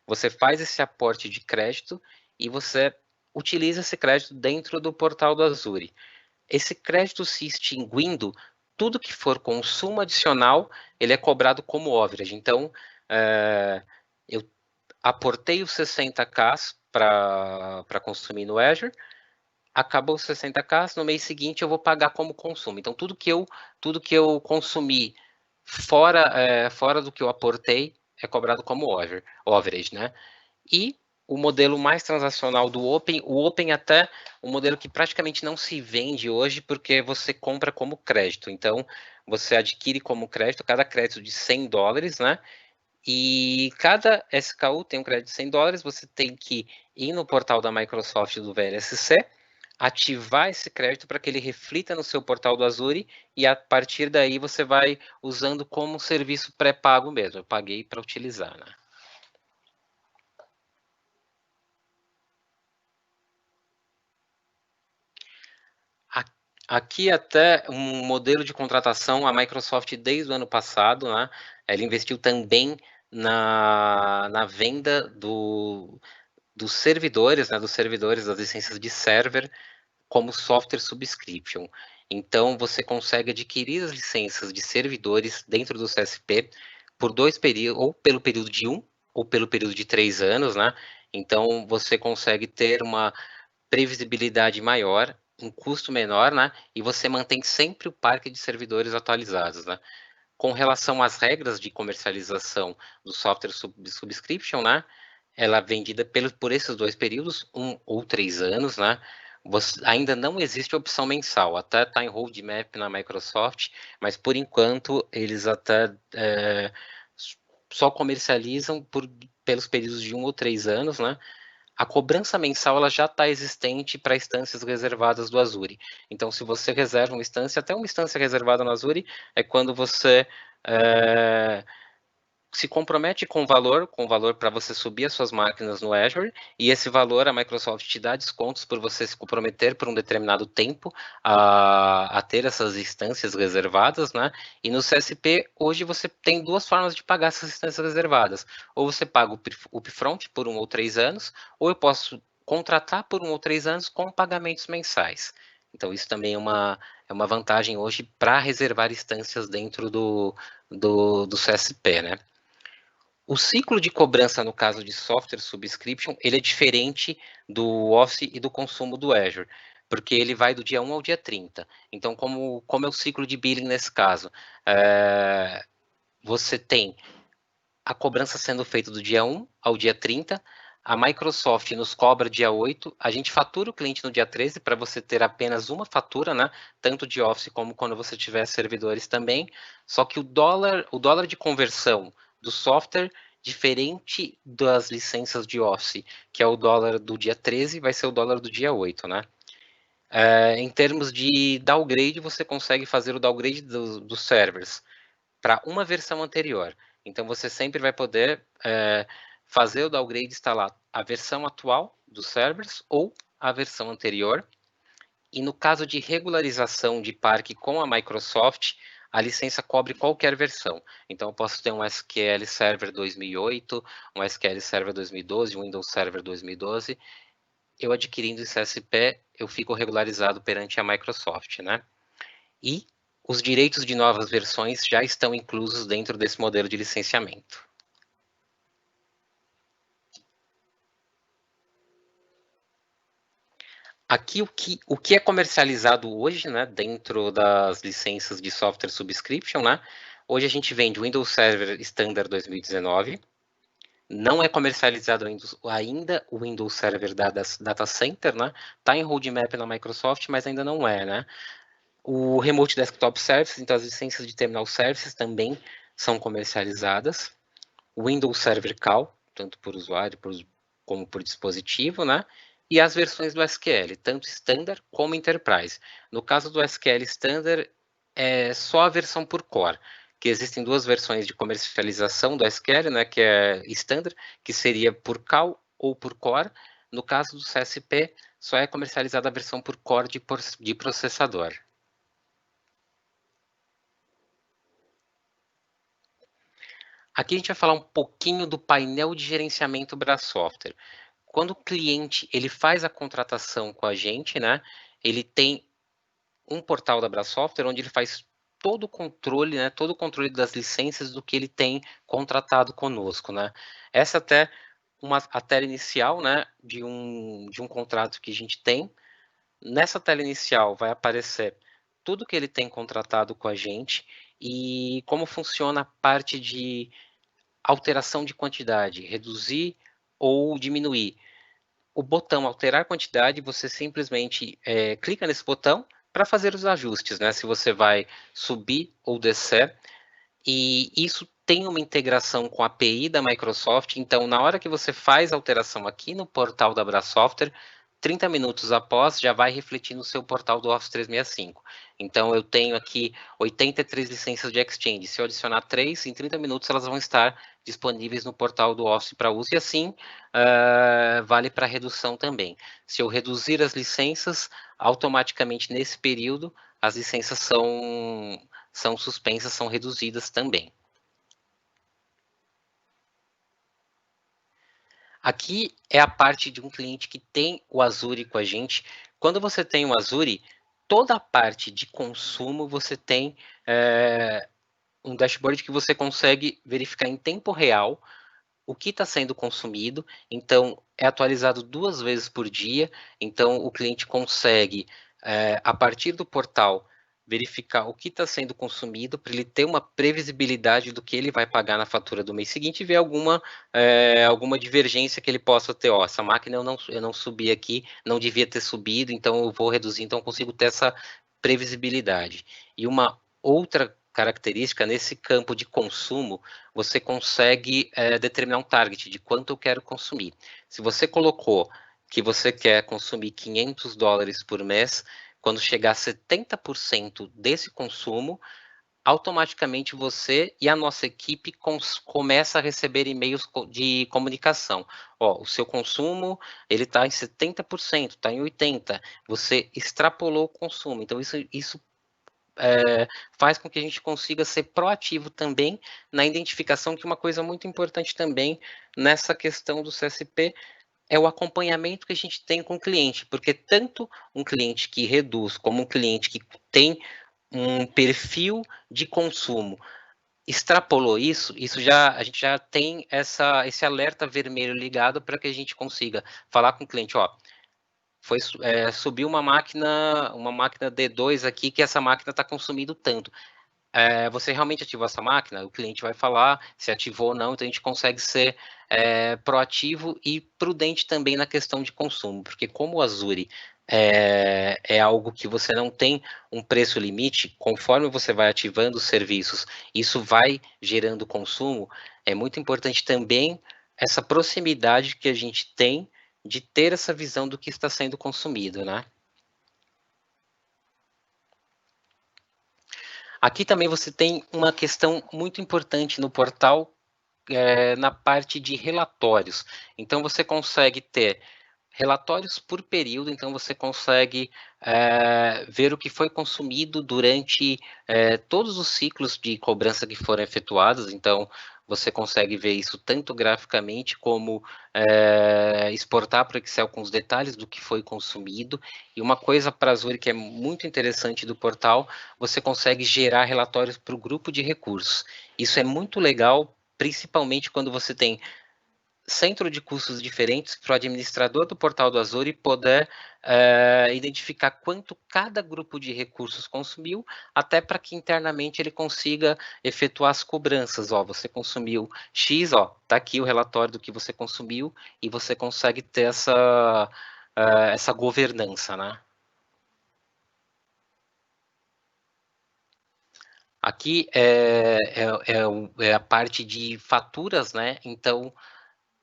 Você faz esse aporte de crédito e você utiliza esse crédito dentro do portal do Azure. Esse crédito se extinguindo, tudo que for consumo adicional, ele é cobrado como overage. Então, eu aportei os 60K para consumir no Azure, acabou os 60K, no mês seguinte eu vou pagar como consumo. Então, tudo que eu consumi fora do que eu aportei é cobrado como overage, né? E o modelo mais transacional do Open. O Open até um modelo que praticamente não se vende hoje, porque você compra como crédito. Então, você adquire como crédito, cada crédito de $100, né? E cada SKU tem um crédito de $100, você tem que ir no portal da Microsoft do VLSC, ativar esse crédito para que ele reflita no seu portal do Azure, e a partir daí você vai usando como serviço pré-pago mesmo. Eu paguei para utilizar, né? Aqui até um modelo de contratação, a Microsoft desde o ano passado, né, ela investiu também na venda dos servidores, né, dos servidores das licenças de server como software subscription. Então você consegue adquirir as licenças de servidores dentro do CSP por 2 períodos, ou pelo período de 1 ou pelo período de 3 anos, né? Então você consegue ter uma previsibilidade maior, um custo menor, né? E você mantém sempre o parque de servidores atualizados, né? Com relação às regras de comercialização do software subscription, né? Ela é vendida por esses 2 períodos, 1 ou 3 anos, né? Ainda não existe opção mensal, até está em roadmap na Microsoft, mas por enquanto eles até só comercializam pelos períodos de 1 ou 3 anos, né? A cobrança mensal ela já está existente para instâncias reservadas do Azure. Então, se você reserva uma instância, até uma instância reservada no Azure, é quando você se compromete com valor para você subir as suas máquinas no Azure, e esse valor a Microsoft te dá descontos por você se comprometer por um determinado tempo a ter essas instâncias reservadas, né? E no CSP, hoje você tem 2 formas de pagar essas instâncias reservadas. Ou você paga o upfront por 1 ou 3 anos, ou eu posso contratar por 1 ou 3 anos com pagamentos mensais. Então, isso também é uma vantagem hoje para reservar instâncias dentro do CSP, né? O ciclo de cobrança, no caso de software subscription, ele é diferente do Office e do consumo do Azure, porque ele vai do dia 1 ao dia 30. Então, como é o ciclo de billing nesse caso? Você tem a cobrança sendo feita do dia 1 ao dia 30, a Microsoft nos cobra dia 8, a gente fatura o cliente no dia 13 para você ter apenas uma fatura, né? Tanto de Office como quando você tiver servidores também. Só que o dólar de conversão do software, diferente das licenças de Office, que é o dólar do dia 13, vai ser o dólar do dia 8, né? Em termos de downgrade, você consegue fazer o downgrade dos servers para uma versão anterior. Então, você sempre vai poder fazer o downgrade, instalar a versão atual dos servers ou a versão anterior. E no caso de regularização de parque com a Microsoft, a licença cobre qualquer versão. Então, eu posso ter um SQL Server 2008, um SQL Server 2012, um Windows Server 2012. Eu adquirindo esse CSP, eu fico regularizado perante a Microsoft, né? E os direitos de novas versões já estão inclusos dentro desse modelo de licenciamento. Aqui o que é comercializado hoje, né, dentro das licenças de software subscription, né? Hoje a gente vende o Windows Server Standard 2019, não é comercializado ainda o Windows Server Data Center, né? Está em roadmap na Microsoft, mas ainda não é, né? O Remote Desktop Services, então as licenças de Terminal Services também são comercializadas. O Windows Server Call, tanto por usuário como por dispositivo, né? E as versões do SQL, tanto Standard como Enterprise. No caso do SQL Standard, é só a versão por core, que existem 2 versões de comercialização do SQL, né? Que é Standard, que seria por call ou por core. No caso do CSP, só é comercializada a versão por core de processador. Aqui a gente vai falar um pouquinho do painel de gerenciamento Software. Quando o cliente ele faz a contratação com a gente, né, ele tem um portal da Software onde ele faz todo o controle, né, todo o controle das licenças do que ele tem contratado conosco, né. Essa até a tela inicial, né, de um contrato que a gente tem. Nessa tela inicial vai aparecer tudo que ele tem contratado com a gente e como funciona a parte de alteração de quantidade, reduzir ou diminuir. O botão alterar quantidade, você simplesmente clica nesse botão para fazer os ajustes, né? Se você vai subir ou descer, e isso tem uma integração com a API da Microsoft, então na hora que você faz a alteração aqui no portal da Brasoftware, 30 minutos após já vai refletir no seu portal do Office 365. Então eu tenho aqui 83 licenças de Exchange, se eu adicionar 3, em 30 minutos elas vão estar disponíveis no portal do Office para uso, e assim vale para redução também. Se eu reduzir as licenças, automaticamente nesse período as licenças são suspensas, são reduzidas também. Aqui é a parte de um cliente que tem o Azure com a gente. Quando você tem o Azure, toda a parte de consumo você tem um dashboard que você consegue verificar em tempo real o que está sendo consumido. Então, é atualizado 2 vezes por dia. Então, o cliente consegue, a partir do portal, verificar o que está sendo consumido para ele ter uma previsibilidade do que ele vai pagar na fatura do mês seguinte e ver alguma divergência que ele possa ter. Ó, essa máquina eu não subi aqui, não devia ter subido, então eu vou reduzir, então eu consigo ter essa previsibilidade. E uma outra característica, nesse campo de consumo, você consegue determinar um target de quanto eu quero consumir. Se você colocou que você quer consumir $500 por mês, quando chegar a 70% desse consumo, automaticamente você e a nossa equipe começa a receber e-mails de comunicação. Ó, o seu consumo ele está em 70%, está em 80%. Você extrapolou o consumo. Então, isso faz com que a gente consiga ser proativo também na identificação, que uma coisa muito importante também nessa questão do CSP é o acompanhamento que a gente tem com o cliente, porque tanto um cliente que reduz como um cliente que tem um perfil de consumo extrapolou isso, a gente já tem esse alerta vermelho ligado para que a gente consiga falar com o cliente, ó, subiu uma máquina D2 aqui que essa máquina está consumindo tanto. Você realmente ativou essa máquina? O cliente vai falar se ativou ou não, então a gente consegue ser proativo e prudente também na questão de consumo, porque como o Azure é algo que você não tem um preço limite, conforme você vai ativando os serviços, isso vai gerando consumo, é muito importante também essa proximidade que a gente tem de ter essa visão do que está sendo consumido, né? Aqui também você tem uma questão muito importante no portal, na parte de relatórios. Então, você consegue ter relatórios por período, então você consegue ver o que foi consumido durante todos os ciclos de cobrança que foram efetuados, então você consegue ver isso tanto graficamente como exportar para o Excel com os detalhes do que foi consumido. E uma coisa para a Azure que é muito interessante do portal, você consegue gerar relatórios para o grupo de recursos. Isso é muito legal, principalmente quando você tem centro de custos diferentes para o administrador do portal do Azure poder identificar quanto cada grupo de recursos consumiu, até para que internamente ele consiga efetuar as cobranças. Ó, você consumiu X, ó, tá aqui o relatório do que você consumiu e você consegue ter essa governança, né? Aqui é a parte de faturas, né? Então,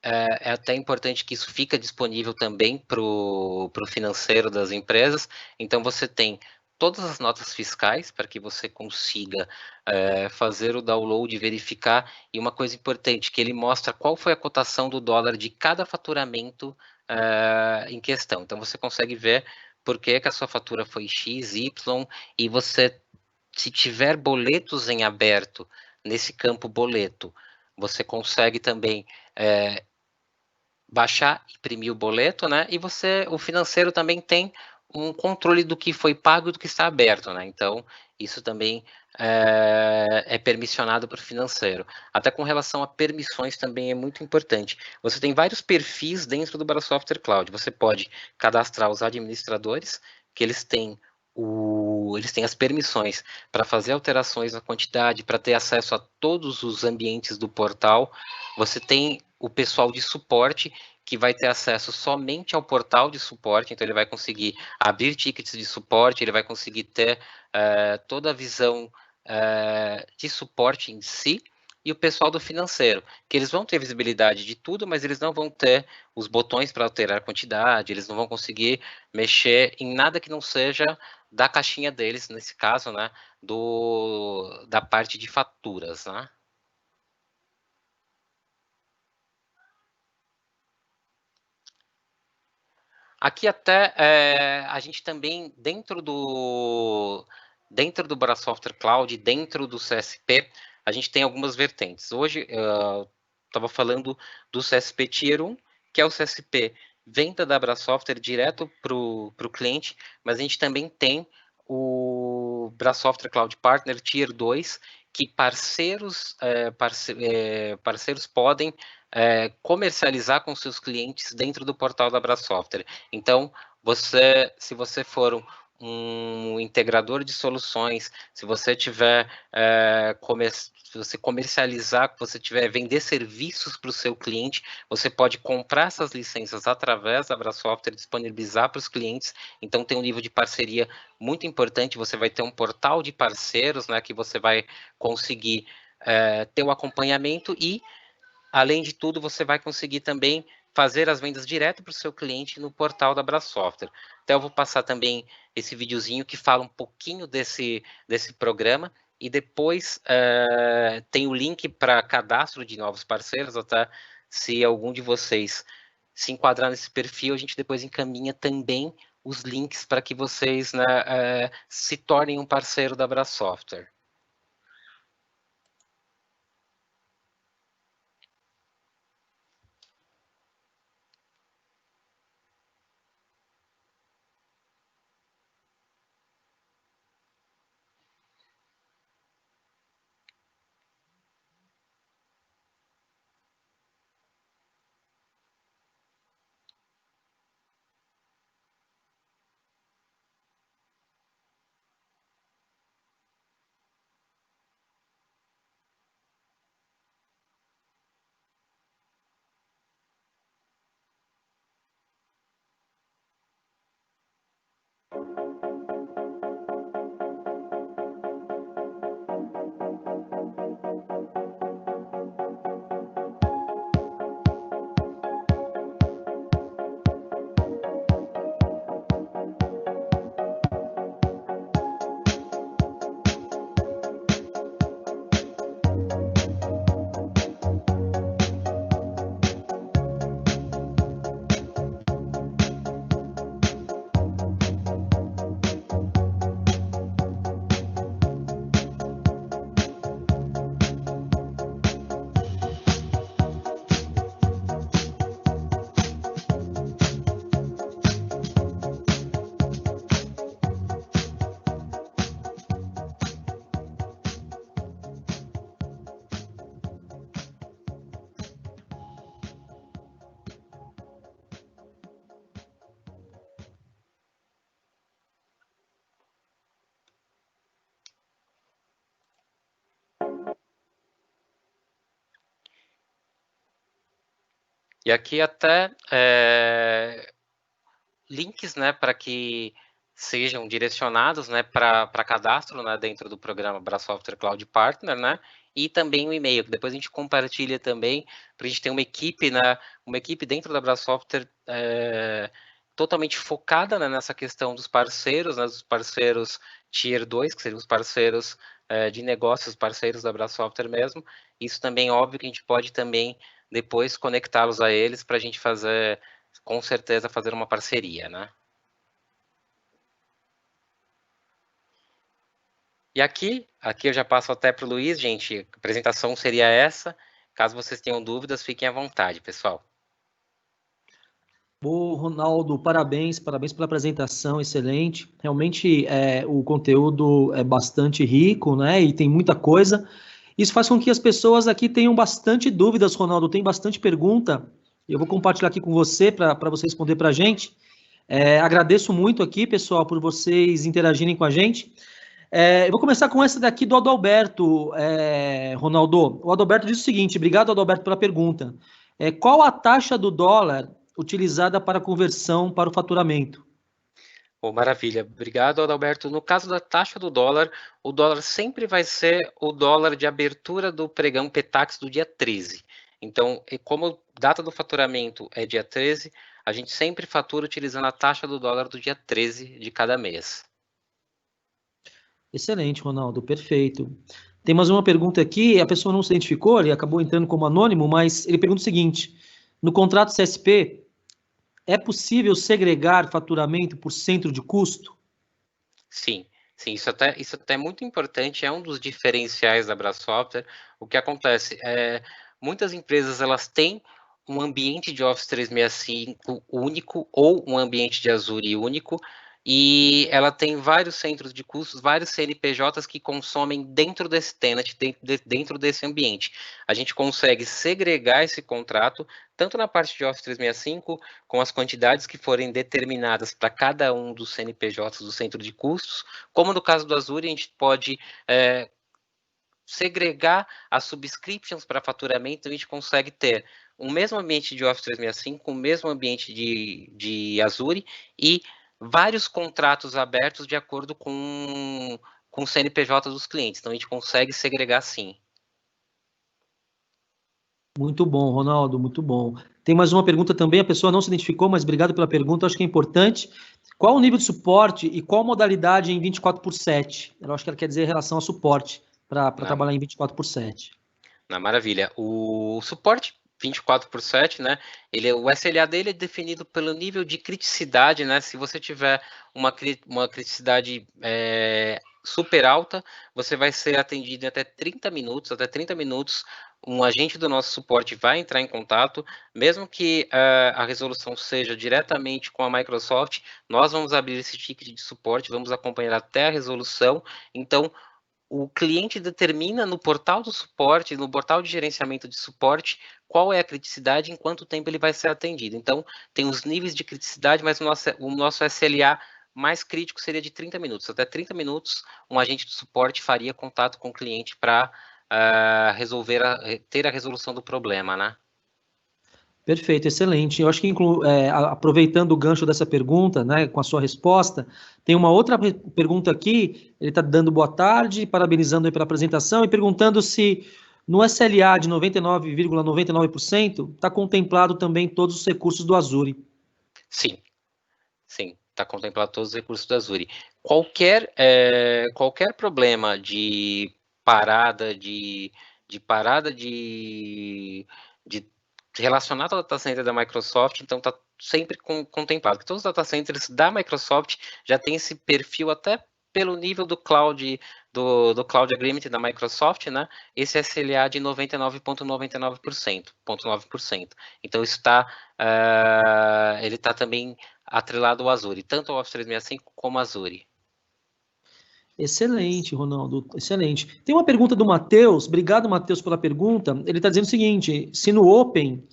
é até importante que isso fica disponível também para o financeiro das empresas. Então, você tem todas as notas fiscais para que você consiga fazer o download, verificar. E uma coisa importante, que ele mostra qual foi a cotação do dólar de cada faturamento em questão. Então, você consegue ver por que a sua fatura foi X, Y, e você, se tiver boletos em aberto, nesse campo boleto, você consegue também baixar, imprimir o boleto, né? E o financeiro também tem um controle do que foi pago e do que está aberto, né? Então, isso também é permissionado para o financeiro. Até com relação a permissões também é muito importante. Você tem vários perfis dentro do Brasoftware Cloud. Você pode cadastrar os administradores, que eles têm as permissões para fazer alterações na quantidade, para ter acesso a todos os ambientes do portal. Você tem o pessoal de suporte, que vai ter acesso somente ao portal de suporte, então ele vai conseguir abrir tickets de suporte, ele vai conseguir ter toda a visão de suporte em si, e o pessoal do financeiro, que eles vão ter visibilidade de tudo, mas eles não vão ter os botões para alterar a quantidade, eles não vão conseguir mexer em nada que não seja da caixinha deles, nesse caso, né, da parte de faturas, né. Aqui até a gente também, dentro do Brasoftware Cloud, dentro do CSP, a gente tem algumas vertentes. Hoje, estava falando do CSP Tier 1, que é o CSP venda da Brasoftware direto para o cliente, mas a gente também tem o Brasoftware Cloud Partner Tier 2, que parceiros podem comercializar com seus clientes dentro do portal da Brasoftware. Então, se você for um integrador de soluções, se você tiver se você comercializar, você tiver vender serviços para o seu cliente, você pode comprar essas licenças através da Brasoftware, disponibilizar para os clientes. Então tem um nível de parceria muito importante. Você vai ter um portal de parceiros, né, que você vai conseguir ter o acompanhamento e, além de tudo, você vai conseguir também fazer as vendas direto para o seu cliente no portal da Brasoftware. Então, eu vou passar também esse videozinho que fala um pouquinho desse programa, e depois tem o link para cadastro de novos parceiros, até se algum de vocês se enquadrar nesse perfil, a gente depois encaminha também os links para que vocês, né, se tornem um parceiro da Brasoftware. E aqui até links, né, para que sejam direcionados, né, para cadastro, né, dentro do programa Brasoftware Cloud Partner, né, e também o e-mail, que depois a gente compartilha também, para a gente ter uma equipe, né, uma equipe dentro da Brasoftware totalmente focada, né, nessa questão dos parceiros, né, dos parceiros Tier 2, que seriam os parceiros de negócios, parceiros da Brasoftware mesmo. Isso também, óbvio, que a gente pode também depois conectá-los a eles para a gente fazer, com certeza, fazer uma parceria, né? E aqui eu já passo até para o Luiz, gente. A apresentação seria essa. Caso vocês tenham dúvidas, fiquem à vontade, pessoal. Bom, Ronaldo, parabéns pela apresentação, excelente. Realmente o conteúdo é bastante rico, né? E tem muita coisa. Isso faz com que as pessoas aqui tenham bastante dúvidas, Ronaldo. Tem bastante pergunta. Eu vou compartilhar aqui com você para você responder para a gente. Agradeço muito aqui, pessoal, por vocês interagirem com a gente. Eu vou começar com essa daqui do Adalberto, Ronaldo. O Adalberto diz o seguinte: obrigado, Adalberto, pela pergunta. Qual a taxa do dólar utilizada para a conversão para o faturamento? Oh, maravilha, obrigado, Adalberto. No caso da taxa do dólar, o dólar sempre vai ser o dólar de abertura do pregão Petax do dia 13. Então, como data do faturamento é dia 13, a gente sempre fatura utilizando a taxa do dólar do dia 13 de cada mês. Excelente, Ronaldo, perfeito. Tem mais uma pergunta aqui, a pessoa não se identificou, ele acabou entrando como anônimo, mas ele pergunta o seguinte: no contrato CSP, é possível segregar faturamento por centro de custo? Sim, sim, isso até é muito importante, é um dos diferenciais da Brasoftware. O que acontece é, muitas empresas elas têm um ambiente de Office 365 único ou um ambiente de Azure único, e ela tem vários centros de custos, vários CNPJs que consomem dentro desse tenant, dentro desse ambiente. A gente consegue segregar esse contrato, tanto na parte de Office 365, com as quantidades que forem determinadas para cada um dos CNPJs do centro de custos, como no caso do Azure, a gente pode segregar as subscriptions para faturamento, a gente consegue ter o mesmo ambiente de Office 365, o mesmo ambiente de Azure e vários contratos abertos de acordo com o CNPJ dos clientes. Então, a gente consegue segregar sim. Muito bom, Ronaldo, muito bom. Tem mais uma pergunta também, a pessoa não se identificou, mas obrigado pela pergunta, acho que é importante. Qual o nível de suporte e qual modalidade em 24/7? Eu acho que ela quer dizer em relação ao suporte para Na, trabalhar em 24/7. na maravilha. O suporte 24/7, né? O SLA dele é definido pelo nível de criticidade, né? Se você tiver uma criticidade super alta, você vai ser atendido em até 30 minutos. Até 30 minutos, um agente do nosso suporte vai entrar em contato, mesmo que a resolução seja diretamente com a Microsoft, nós vamos abrir esse ticket de suporte, vamos acompanhar até a resolução. Então, o cliente determina no portal do suporte, no portal de gerenciamento de suporte, qual é a criticidade e em quanto tempo ele vai ser atendido. Então, tem os níveis de criticidade, mas o nosso SLA mais crítico seria de 30 minutos. Até 30 minutos, um agente de suporte faria contato com o cliente para ter a resolução do problema, né? Perfeito, excelente. Eu acho que, aproveitando o gancho dessa pergunta, né, com a sua resposta, tem uma outra pergunta aqui. Ele está dando boa tarde, parabenizando aí pela apresentação e perguntando se no SLA de 99,99% está contemplado também todos os recursos do Azure. Sim, sim, está contemplado todos os recursos da Azure. Qualquer problema de parada de relacionado ao data center da Microsoft, então está sempre contemplado. Todos os data centers da Microsoft já têm esse perfil até pelo nível do cloud Cloud Agreement da Microsoft, né? Esse SLA de 99,99%, 9%. Então isso ele está também atrelado ao Azure, tanto ao Office 365 como ao Azure. Excelente, Ronaldo, excelente. Tem uma pergunta do Matheus. Obrigado, Matheus, pela pergunta. Ele está dizendo o seguinte: se no Open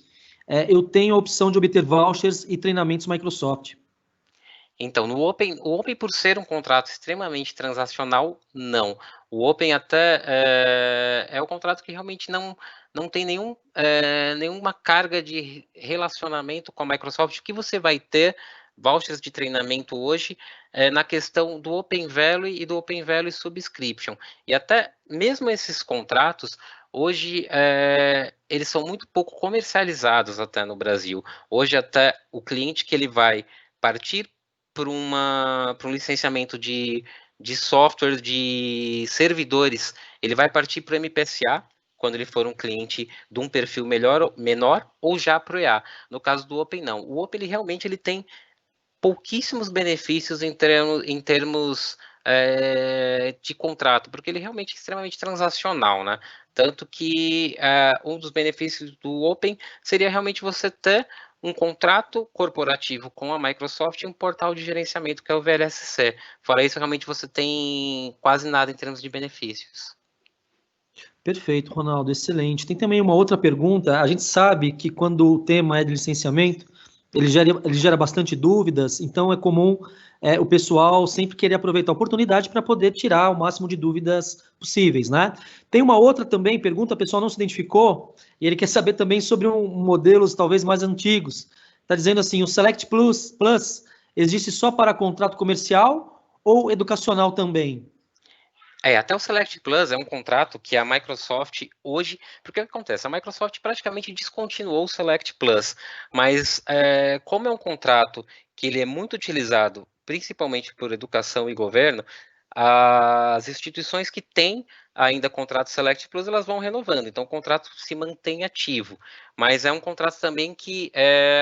eu tenho a opção de obter vouchers e treinamentos Microsoft. Então, o Open por ser um contrato extremamente transacional, não. O Open até é o contrato que realmente não tem nenhuma carga de relacionamento com a Microsoft. O que você vai ter, vouchers de treinamento hoje, na questão do Open Value e do Open Value Subscription. E até mesmo esses contratos, hoje, eles são muito pouco comercializados até no Brasil. Hoje, até o cliente que ele vai partir por um licenciamento de software, de servidores, ele vai partir para o MPSA, quando ele for um cliente de um perfil menor, ou já para o EA. No caso do Open, não. O Open, ele tem pouquíssimos benefícios em termos de contrato, porque ele realmente é extremamente transacional, né? Tanto que um dos benefícios do Open seria realmente você ter um contrato corporativo com a Microsoft e um portal de gerenciamento que é o VLSC. Fora isso, realmente você tem quase nada em termos de benefícios. Perfeito, Ronaldo, excelente. Tem também uma outra pergunta. A gente sabe que quando o tema é de licenciamento, ele gera bastante dúvidas, então é comum o pessoal sempre querer aproveitar a oportunidade para poder tirar o máximo de dúvidas possíveis, né? Tem uma outra também, pergunta, o pessoal não se identificou, e ele quer saber também sobre modelos talvez mais antigos. Está dizendo assim, o Select Plus existe só para contrato comercial ou educacional também? Até o Select Plus é um contrato que a Microsoft hoje, porque o que acontece? A Microsoft praticamente descontinuou o Select Plus, mas como é um contrato que ele é muito utilizado, principalmente por educação e governo, as instituições que têm ainda contrato Select Plus, elas vão renovando, então o contrato se mantém ativo, mas é um contrato também que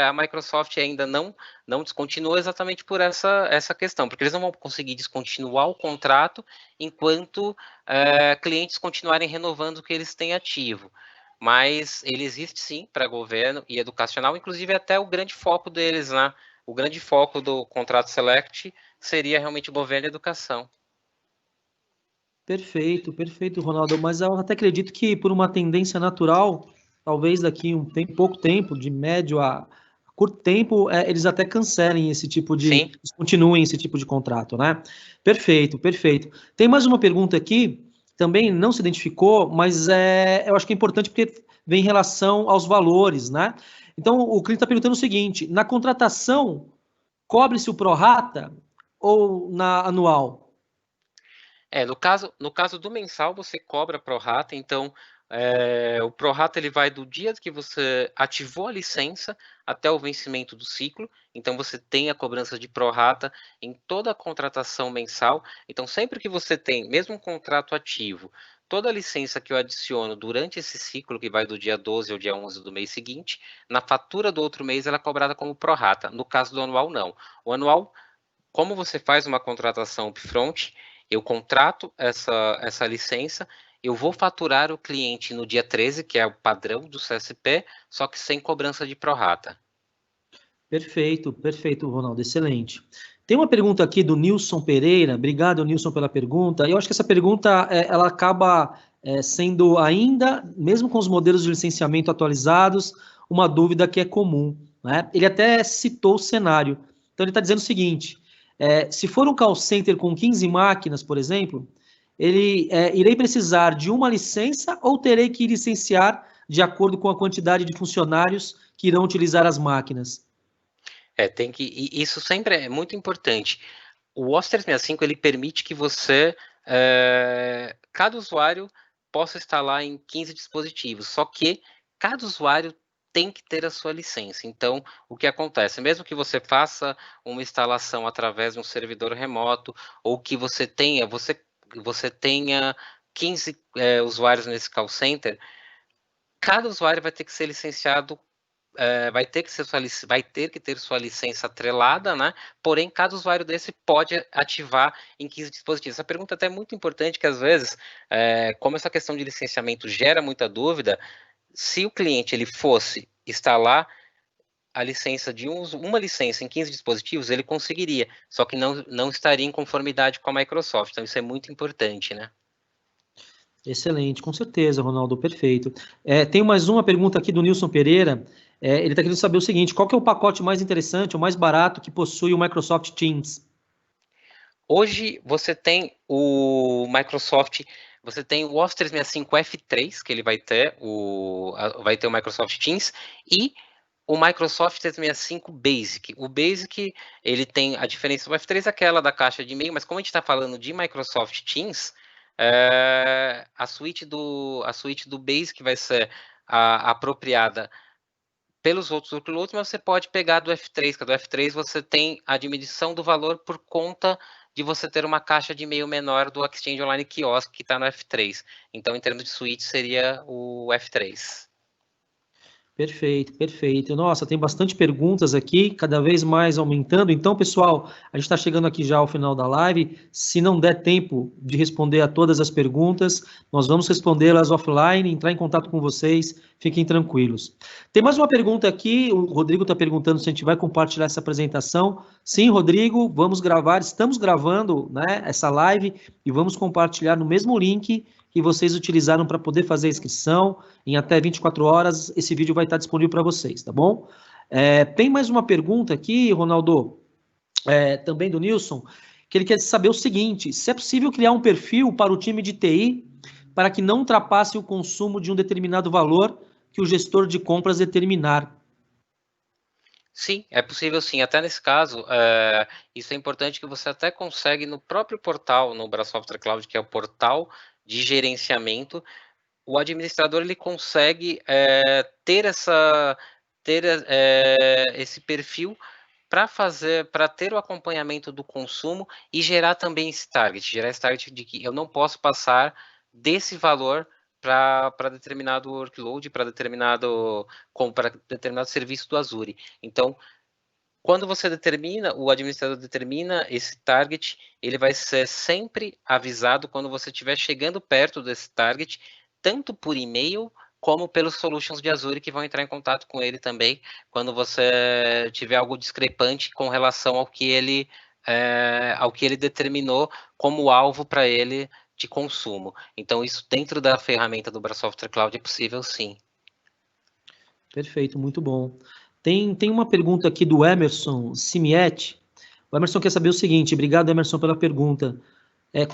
a Microsoft ainda não descontinuou exatamente por essa questão, porque eles não vão conseguir descontinuar o contrato enquanto clientes continuarem renovando o que eles têm ativo. Mas ele existe sim para governo e educacional, inclusive até o grande foco deles, né? O grande foco do contrato Select seria realmente governo e educação. Perfeito, perfeito, Ronaldo. Mas eu até acredito que por uma tendência natural, talvez daqui pouco tempo, de médio a curto tempo, eles até cancelem esse tipo Sim. descontinuem esse tipo de contrato, né? Perfeito, perfeito. Tem mais uma pergunta aqui, também não se identificou, mas eu acho que é importante porque vem em relação aos valores, né? Então, o cliente está perguntando o seguinte: na contratação, cobre-se o prorata ou na anual? No caso do mensal, você cobra prorata, então o prorata ele vai do dia que você ativou a licença até o vencimento do ciclo, então você tem a cobrança de prorata em toda a contratação mensal. Então, sempre que você tem, mesmo um contrato ativo, toda a licença que eu adiciono durante esse ciclo, que vai do dia 12 ao dia 11 do mês seguinte, na fatura do outro mês ela é cobrada como prorata. No caso do anual, não. O anual, como você faz uma contratação upfront, eu contrato essa licença, eu vou faturar o cliente no dia 13, que é o padrão do CSP, só que sem cobrança de prorata. Perfeito, perfeito, Ronaldo, excelente. Tem uma pergunta aqui do Nilson Pereira. Obrigado, Nilson, pela pergunta. Eu acho que essa pergunta ela acaba sendo ainda, mesmo com os modelos de licenciamento atualizados, uma dúvida que é comum, né? Ele até citou o cenário. Então, ele está dizendo o seguinte: se for um call center com 15 máquinas, por exemplo, irei precisar de uma licença ou terei que licenciar de acordo com a quantidade de funcionários que irão utilizar as máquinas? Isso sempre é muito importante. O Office 365 ele permite que você, cada usuário possa instalar em 15 dispositivos, só que cada usuário tem que ter a sua licença. Então, o que acontece? Mesmo que você faça uma instalação através de um servidor remoto, ou que você tenha 15 usuários nesse call center, cada usuário vai ter que ser licenciado, vai ter que ter sua licença atrelada, né? Porém, cada usuário desse pode ativar em 15 dispositivos. Essa pergunta até é muito importante, que às vezes, como essa questão de licenciamento gera muita dúvida, se o cliente ele fosse instalar a licença de uma licença em 15 dispositivos, ele conseguiria, só que não estaria em conformidade com a Microsoft. Então, isso é muito importante, né? Excelente, com certeza, Ronaldo, perfeito. Tem mais uma pergunta aqui do Nilson Pereira. Ele está querendo saber o seguinte: qual que é o pacote mais interessante, o mais barato que possui o Microsoft Teams? Hoje você tem o Microsoft, você tem o Office 365 F3, que ele vai ter o Microsoft Teams, e o Microsoft 365 Basic. O Basic, ele tem a diferença do F3, aquela da caixa de e-mail, mas como a gente está falando de Microsoft Teams, a suíte do Basic vai ser apropriada pelos outros uploads, mas você pode pegar do F3, que do F3 você tem a diminuição do valor por conta de você ter uma caixa de e-mail menor do Exchange Online Kiosk que está no F3. Então, em termos de suíte, seria o F3. Perfeito, perfeito. Nossa, tem bastante perguntas aqui, cada vez mais aumentando. Então, pessoal, a gente está chegando aqui já ao final da live. Se não der tempo de responder a todas as perguntas, nós vamos respondê-las offline, entrar em contato com vocês. Fiquem tranquilos. Tem mais uma pergunta aqui. O Rodrigo está perguntando se a gente vai compartilhar essa apresentação. Sim, Rodrigo, vamos gravar. Estamos gravando, né, essa live e vamos compartilhar no mesmo link que vocês utilizaram para poder fazer a inscrição. Em até 24 horas, esse vídeo vai estar disponível para vocês, tá bom? Tem mais uma pergunta aqui, Ronaldo, também do Nilson, que ele quer saber o seguinte: se é possível criar um perfil para o time de TI para que não ultrapasse o consumo de um determinado valor que o gestor de compras determinar. Sim, é possível sim. Até nesse caso, isso é importante que você até consegue no próprio portal, no Brasoftware Cloud, que é o portal de gerenciamento, o administrador ele consegue ter esse perfil para ter o acompanhamento do consumo e gerar também gerar esse target de que eu não posso passar desse valor para determinado workload, para determinado serviço do Azure. Então, quando você determina, o administrador determina esse target, ele vai ser sempre avisado quando você estiver chegando perto desse target, tanto por e-mail como pelos solutions de Azure que vão entrar em contato com ele também, quando você tiver algo discrepante com relação ao que ele determinou como alvo para ele de consumo. Então, isso dentro da ferramenta do Brasoftware Cloud é possível sim. Perfeito, muito bom. Tem uma pergunta aqui do Emerson Simietti. O Emerson quer saber o seguinte: obrigado, Emerson, pela pergunta.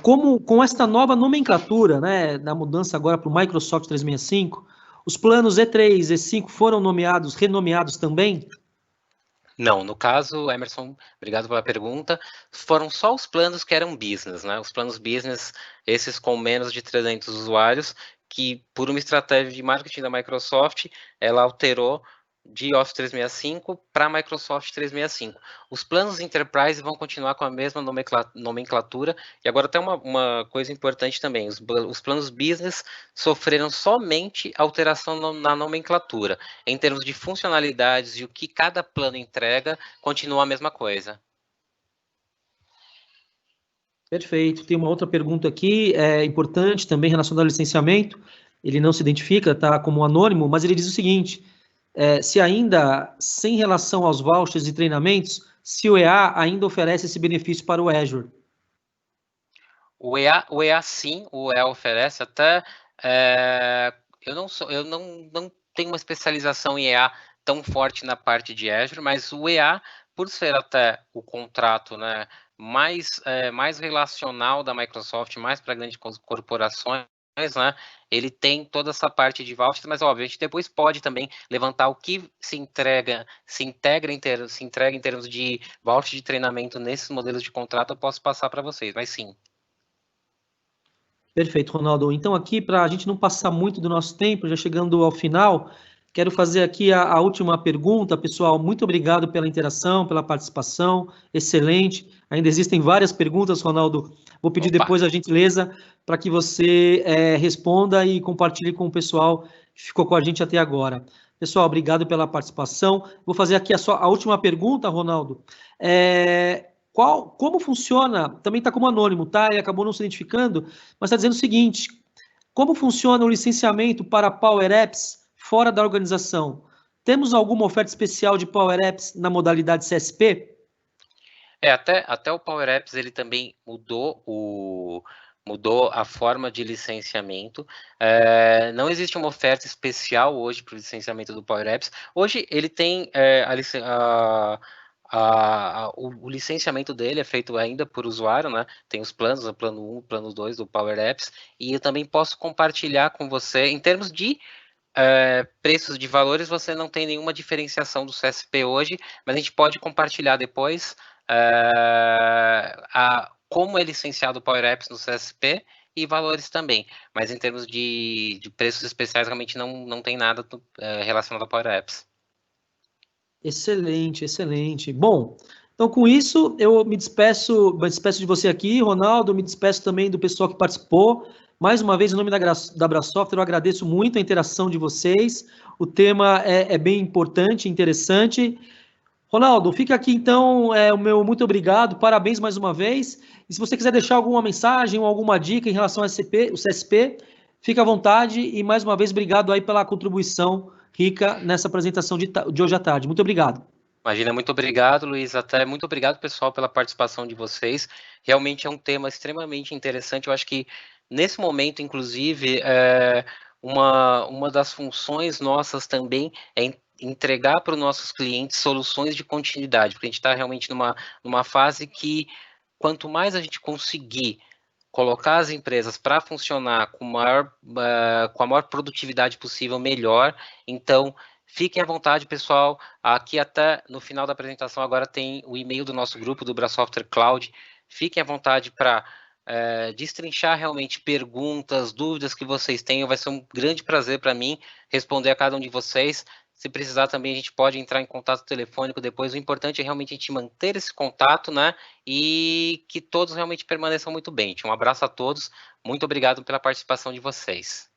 Como com esta nova nomenclatura, né, da mudança agora para o Microsoft 365, os planos E3 e E5 foram renomeados também? Não, no caso, Emerson, obrigado pela pergunta. Foram só os planos que eram business, né? Os planos business, esses com menos de 300 usuários, que por uma estratégia de marketing da Microsoft, ela alterou de Office 365 para Microsoft 365. Os planos Enterprise vão continuar com a mesma nomenclatura. E agora tem uma coisa importante também: os planos Business sofreram somente alteração na nomenclatura. Em termos de funcionalidades e o que cada plano entrega, continua a mesma coisa. Perfeito. Tem uma outra pergunta aqui, importante também relacionada ao licenciamento. Ele não se identifica, tá, como anônimo, mas ele diz o seguinte: se ainda, sem relação aos vouchers e treinamentos, se o EA ainda oferece esse benefício para o Azure. O EA sim, o EA oferece até. Eu não tenho uma especialização em EA tão forte na parte de Azure, mas o EA, por ser até o contrato, né, mais relacional da Microsoft, mais para grandes corporações, né, ele tem toda essa parte de vouchers, mas óbvio, a gente depois pode também levantar o que se entrega em termos de voucher de treinamento nesses modelos de contrato, eu posso passar para vocês, mas sim. Perfeito, Ronaldo. Então, aqui, para a gente não passar muito do nosso tempo, já chegando ao final, quero fazer aqui a última pergunta, pessoal. Muito obrigado pela interação, pela participação, excelente. Ainda existem várias perguntas, Ronaldo. Vou pedir Opa. depois a gentileza para que você responda e compartilhe com o pessoal que ficou com a gente até agora. Pessoal, obrigado pela participação. Vou fazer aqui a última pergunta, Ronaldo. Como funciona? Também está como anônimo, tá? Ele acabou não se identificando, mas está dizendo o seguinte: como funciona o licenciamento para Power Apps fora da organização? Temos alguma oferta especial de Power Apps na modalidade CSP? Até o Power Apps ele também mudou a forma de licenciamento. Não existe uma oferta especial hoje para o licenciamento do Power Apps. Hoje ele tem o licenciamento dele é feito ainda por usuário, né? Tem os planos, o plano 1, o plano 2 do Power Apps, e eu também posso compartilhar com você, em termos de preços de valores, você não tem nenhuma diferenciação do CSP hoje, mas a gente pode compartilhar depois como é licenciado o Power Apps no CSP e valores também. Mas em termos de preços especiais, realmente não tem nada relacionado ao Power Apps. Excelente, excelente. Bom, então com isso eu me despeço de você aqui, Ronaldo, me despeço também do pessoal que participou. Mais uma vez, em nome da Brasoftware, eu agradeço muito a interação de vocês. O tema é bem importante, interessante. Ronaldo, fica aqui então o meu muito obrigado, parabéns mais uma vez. E se você quiser deixar alguma mensagem ou alguma dica em relação ao o CSP, fica à vontade. E mais uma vez, obrigado aí pela contribuição rica nessa apresentação de hoje à tarde. Muito obrigado. Imagina, muito obrigado, Luiz. Até muito obrigado, pessoal, pela participação de vocês. Realmente é um tema extremamente interessante. Eu acho que nesse momento, inclusive, uma das funções nossas também é entregar para os nossos clientes soluções de continuidade, porque a gente está realmente numa fase que, quanto mais a gente conseguir colocar as empresas para funcionar com a maior produtividade possível, melhor. Então, fiquem à vontade, pessoal. Aqui até no final da apresentação agora tem o e-mail do nosso grupo, do Brasoftware Cloud. Fiquem à vontade para destrinchar realmente perguntas, dúvidas que vocês tenham. Vai ser um grande prazer para mim responder a cada um de vocês. Se precisar também, a gente pode entrar em contato telefônico depois. O importante é realmente a gente manter esse contato, né? E que todos realmente permaneçam muito bem. Um abraço a todos. Muito obrigado pela participação de vocês.